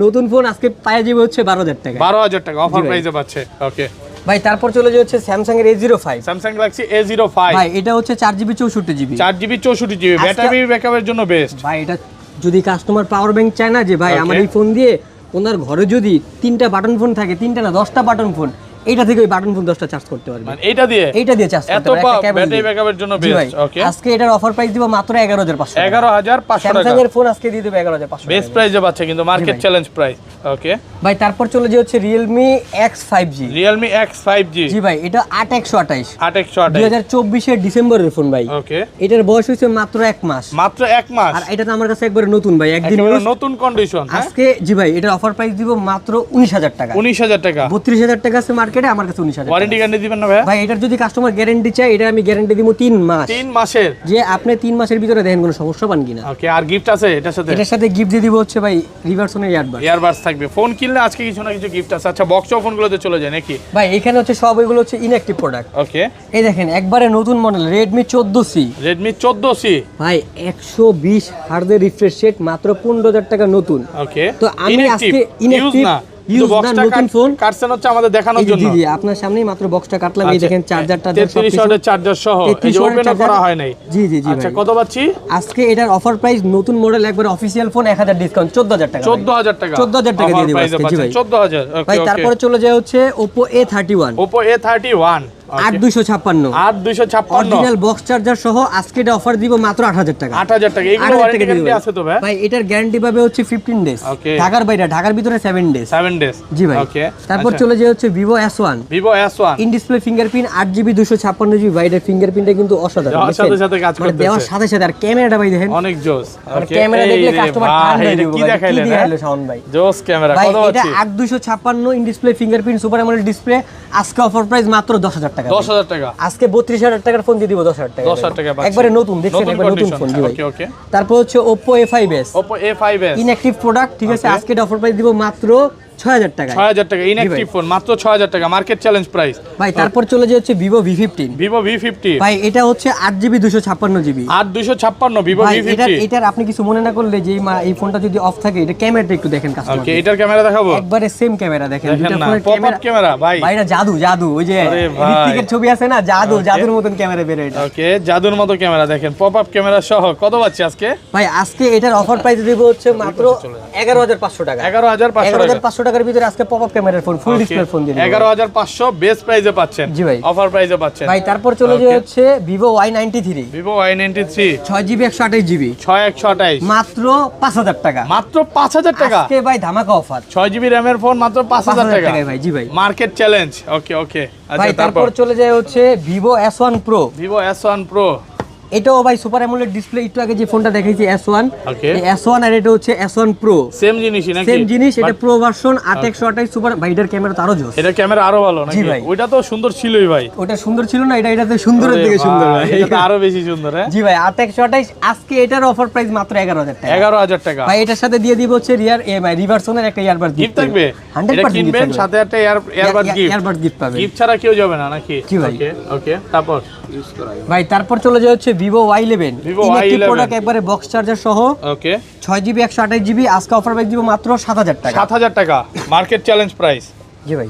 S1: নতুন ফোন আজকে পাওয়া যাবে হচ্ছে 12000 টাকা।
S2: 12000 টাকা অফার
S1: জি ভাই।
S2: প্রাইসে পাচ্ছে। ওকে,
S1: ভাই তারপর চলে যাচ্ছে Samsung এর A05,
S2: Samsung Galaxy A05,
S1: ভাই এটা হচ্ছে 4GB 64GB।
S2: 4GB 64GB,
S1: আজকে-
S2: ব্যাটারি ব্যাকআপের জন্য বেস্ট।
S1: ভাই এটা যদি কাস্টমার পাওয়ার ব্যাংক চায় না, যে ভাই
S2: Okay.
S1: আমার এই ফোন দিয়ে ওনার ঘরে যদি 3টা বাটন ফোন থাকে, 3টা না 10টা বাটন ফোন, এটা থেকে ওই বাটন ফোন 10টা চার্জ করতে পারবেন।
S2: মানে এইটা দিয়ে
S1: চার্জ
S2: এত
S1: করতে পারবেন, একটা কেবল
S2: ব্যাটারি
S1: দিয়ে।
S2: ব্যাকআপের জন্য
S1: জি ভাই,
S2: বেস্ট। ওকে,
S1: আজকে এটার অফার প্রাইস দিব মাত্র 11500 টাকা।
S2: 11500
S1: স্যামসাং
S2: টাকা
S1: এর ফোন আজকে দিয়ে দেব 11500
S2: বেস্ট প্রাইসে পাচ্ছে কিন্তু মার্কেট
S1: ভাই।
S2: Challenge price. ওকে,
S1: ভাই তারপর চলে যে হচ্ছে Realme X5G।
S2: Realme X5G
S1: জি ভাই, এটা 8128
S2: 8128।
S1: 2024 এর ডিসেম্বরের ফোন ভাই।
S2: ওকে,
S1: এটার বয়স হচ্ছে মাত্র 1 মাস।
S2: মাত্র 1 মাস
S1: আর এটা তো আমার কাছে একবারে নতুন ভাই, একদিন
S2: একেবারে
S1: use।
S2: নতুন কন্ডিশন। হ্যাঁ,
S1: আজকে জি ভাই, এটার অফার প্রাইস দিব মাত্র 19000 টাকা।
S2: 19000 টাকা
S1: 32000 টাকা আছে মার্কেটে, আমার কাছে 19000 টাকা।
S2: ওয়ারেন্টি গ্যারান্টি দিবেন না ভাই?
S1: ভাই এটার যদি কাস্টমার গ্যারান্টি চায়, এটা আমি গ্যারান্টি দিব 3 মাস।
S2: 3 মাসের।
S1: যে আপনি 3 মাসের ভিতরে দেখেন কোনো সমস্যা পান কিনা।
S2: ওকে, আর গিফট আছে এটার সাথে?
S1: এটার সাথে গিফট দিয়ে দিব হচ্ছে ভাই রিভার্সনের ইয়ারবাড।
S2: ইয়ারবাডস থাকবে। ফোন কিনলে আজকে কিছু না কিছু গিফট আছে। আচ্ছা, বক্স ফোনগুলোতে চলে যায় নাকি?
S1: ভাই এখানে হচ্ছে সব এগুলো হচ্ছে ইনঅ্যাকটিভ প্রোডাক্ট।
S2: ওকে,
S1: এই দেখেন একবারে নতুন model Redmi 14C।
S2: Redmi 14C।
S1: ভাই 120 হার্জের রিফ্রেশ রেট, মাত্র 15000 টাকা নতুন।
S2: ওকে,
S1: তো আমি আজকে ইনঅ্যাকটিভ ইউজ না নতুন ফোন
S2: কাটছেন হচ্ছে আমাদের দেখানোর জন্য।
S1: জি জি, আপনার সামনেই মাত্র বক্সটা কাটলাম। এই দেখেন চার্জারটা
S2: 33 ওয়াটের চার্জার সহ এই যে ওপেনও করা হয় নাই।
S1: জি জি জি
S2: আচ্ছা,
S1: ভাই।
S2: কত পাচ্ছি
S1: আজকে এটার অফার প্রাইস নতুন মডেল একবার অফিশিয়াল ফোন 1000 ডিসকাউন্ট 14000 টাকা।
S2: 14000 টাকা
S1: 14000 টাকা দিয়ে দিব আজকে। জি ভাই
S2: 14000।
S1: ভাই
S2: ওকে,
S1: তারপরে চলে যায় হচ্ছে Oppo A31
S2: Oppo A31
S1: 8256
S2: 8256
S1: original box charger সহ আজকে এটা অফার দিব মাত্র 8000 টাকা।
S2: 8000 টাকা। এগুলো
S1: 8000
S2: ওয়ারেন্টি
S1: টাকা
S2: গ্যারান্টি
S1: দিয়ে
S2: আছে তো ভাই?
S1: ভাই এটার গ্যারান্টি পাবে হচ্ছে 15 ডেজ।
S2: Okay.
S1: ঢাকার বাইরে, ঢাকার ভিতরে 7 ডেজ।
S2: 7 ডেজ।
S1: জি ভাই।
S2: ওকে,
S1: তারপর চলে যায় হচ্ছে Vivo S1
S2: Vivo S1
S1: in display fingerprint 8GB 256GB। ভাই এটার ফিঙ্গারপ্রিন্টটা কিন্তু অসাধারণ।
S2: দেওয়ার সাথে সাথে কাজ
S1: মানে দেওয়ার
S2: করতেছে।
S1: সাথে সাথে আর ক্যামেরাটা ভাই দেখেন,
S2: অনেক জোস।
S1: আর
S2: ওকে,
S1: ক্যামেরা দেখলে
S2: এই রে
S1: কাস্টমার
S2: ভাই,
S1: ঠান্ডা হয়ে
S2: এটা
S1: যাবে।
S2: কি
S1: ভাই,
S2: দেখাইলেন?
S1: কি দেখাইলো শাওন ভাই?
S2: জোস ক্যামেরা।
S1: ভাই
S2: কত
S1: এটা
S2: পাচ্ছি?
S1: 8256 in display fingerprint super AMOLED display, আজকে অফার প্রাইস মাত্র 10000 টাকা।
S2: 10000 টাকা।
S1: আজকে 32000 টাকার ফোন দিয়ে দিব 10000 টাকা।
S2: 10000 টাকা পাচ্ছি।
S1: একবারে নতুন, দেখছেন
S2: নতুন
S1: একবারে নতুন
S2: condition।
S1: ফোন। জি ভাই।
S2: ওকে, ওকে।
S1: তারপর হচ্ছে Oppo A5s
S2: Oppo A5s
S1: inactive product, ঠিক আছে।
S2: Okay.
S1: আজকে এটা অফার প্রাইস দিব মাত্র 6000 টাকা।
S2: 6000 টাকা ইনঅ্যাকটিভ ফোন, মাত্র 6000 টাকা মার্কেট চ্যালেঞ্জ প্রাইস।
S1: ভাই তারপর চলে যায় হচ্ছে Vivo V15।
S2: Vivo V50
S1: ভাই এটা হচ্ছে 8GB 256GB।
S2: 8256 Vivo
S1: ভাই
S2: V50।
S1: এটার আপনি কিছু মনে না করলে যে এই ফোনটা যদি অফ থাকে, এটা ক্যামেরাটা একটু দেখেন কাস্টমার।
S2: ওকে, এটার ক্যামেরা দেখাবো।
S1: একবারে সেম ক্যামেরা দেখেন,
S2: দেখেন
S1: দুইটা
S2: না,
S1: ফোনের
S2: পপ আপ ক্যামেরা ভাই।
S1: ভাই এটা জাদু জাদু, ওই যে
S2: আরে ভাই।
S1: ঋত্বিকের ছবি আছে না, জাদু
S2: Okay.
S1: জাদুর মতন ক্যামেরা বের হয় এটা।
S2: ওকে, জাদুর মতো ক্যামেরা দেখেন, পপ আপ ক্যামেরা সহ। কত পাচ্ছি আজকে?
S1: ভাই আজকে এটার অফার প্রাইস দিব হচ্ছে মাত্র 11500 টাকা।
S2: 11500 টাকা।
S1: 11500 টাকার ভিতরে আজকে পপ আপ ক্যামেরার ফোন, ফুল ডিসপ্লে ফোন দিয়ে দিব।
S2: 11500 বেস্ট প্রাইসে পাচ্ছেন।
S1: জি ভাই।
S2: অফার প্রাইসে পাচ্ছেন।
S1: ভাই তারপর চলে
S2: Okay.
S1: যায় হচ্ছে Vivo Y93
S2: Vivo Y93
S1: 6GB 128GB
S2: 6128
S1: মাত্র 5000 টাকা।
S2: মাত্র 5000 টাকা।
S1: আজকে ভাই ধামাকা অফার
S2: 6GB র্যামের ফোন মাত্র 5000 টাকা।
S1: টাকায় ভাই। জি ভাই।
S2: Market challenge. Okay, okay.
S1: ভাই
S2: আচ্ছা,
S1: তারপর চলে যায় হচ্ছে Vivo S1 Pro।
S2: Vivo S1 Pro।
S1: এটাও ভাই সুপার অ্যামোলেড ডিসপ্লে, একটু আগে যে ফোনটা দেখাইছি S1,
S2: Okay.
S1: এই S1 আর এটা হচ্ছে S1 Pro
S2: সেম জিনিসই নাকি?
S1: সেম জিনিস। এটা
S2: But
S1: প্রো ভার্সন 8128 সুপার। ভাই এটার ক্যামেরা তো আরো জোস।
S2: এটা ক্যামেরা আরো ভালো নাকি?
S1: জি ভাই।
S2: ওইটা তো সুন্দর ছিলই ভাই।
S1: ওটা সুন্দর ছিল না, এটাতে সুন্দরের
S2: আরে
S1: দিকে সুন্দর
S2: ভাই,
S1: ভাই।
S2: এটা তো আরো বেশি সুন্দর। হ্যাঁ,
S1: জি ভাই 8128 আজকে এটার অফার প্রাইস মাত্র 11000 টাকা।
S2: 11000 টাকা।
S1: ভাই এটার সাথে দিয়ে দিব হচ্ছে রিভার্সনের একটা ইয়ারবাড
S2: গিফট থাকবে। এটা
S1: 100%
S2: কিনবেন সাথে একটা এয়ারবাড গিফট।
S1: ইয়ারবাড গিফট পাবে।
S2: গিফট ছাড়া কেউ যাবে না নাকি?
S1: জি ভাই।
S2: ওকে, ওকে। তারপর
S1: ভাই তারপর চলে যায় হচ্ছে Vivo Y11
S2: Vivo
S1: inactive
S2: Y11
S1: product, একবারে বক্স চার্জার সহ,
S2: ওকে,
S1: 6GB 128GB। আজকে অফার প্রাইস দিব মাত্র 7000 টাকা।
S2: 7000 টাকা মার্কেট চ্যালেঞ্জ প্রাইস।
S1: জি ভাই।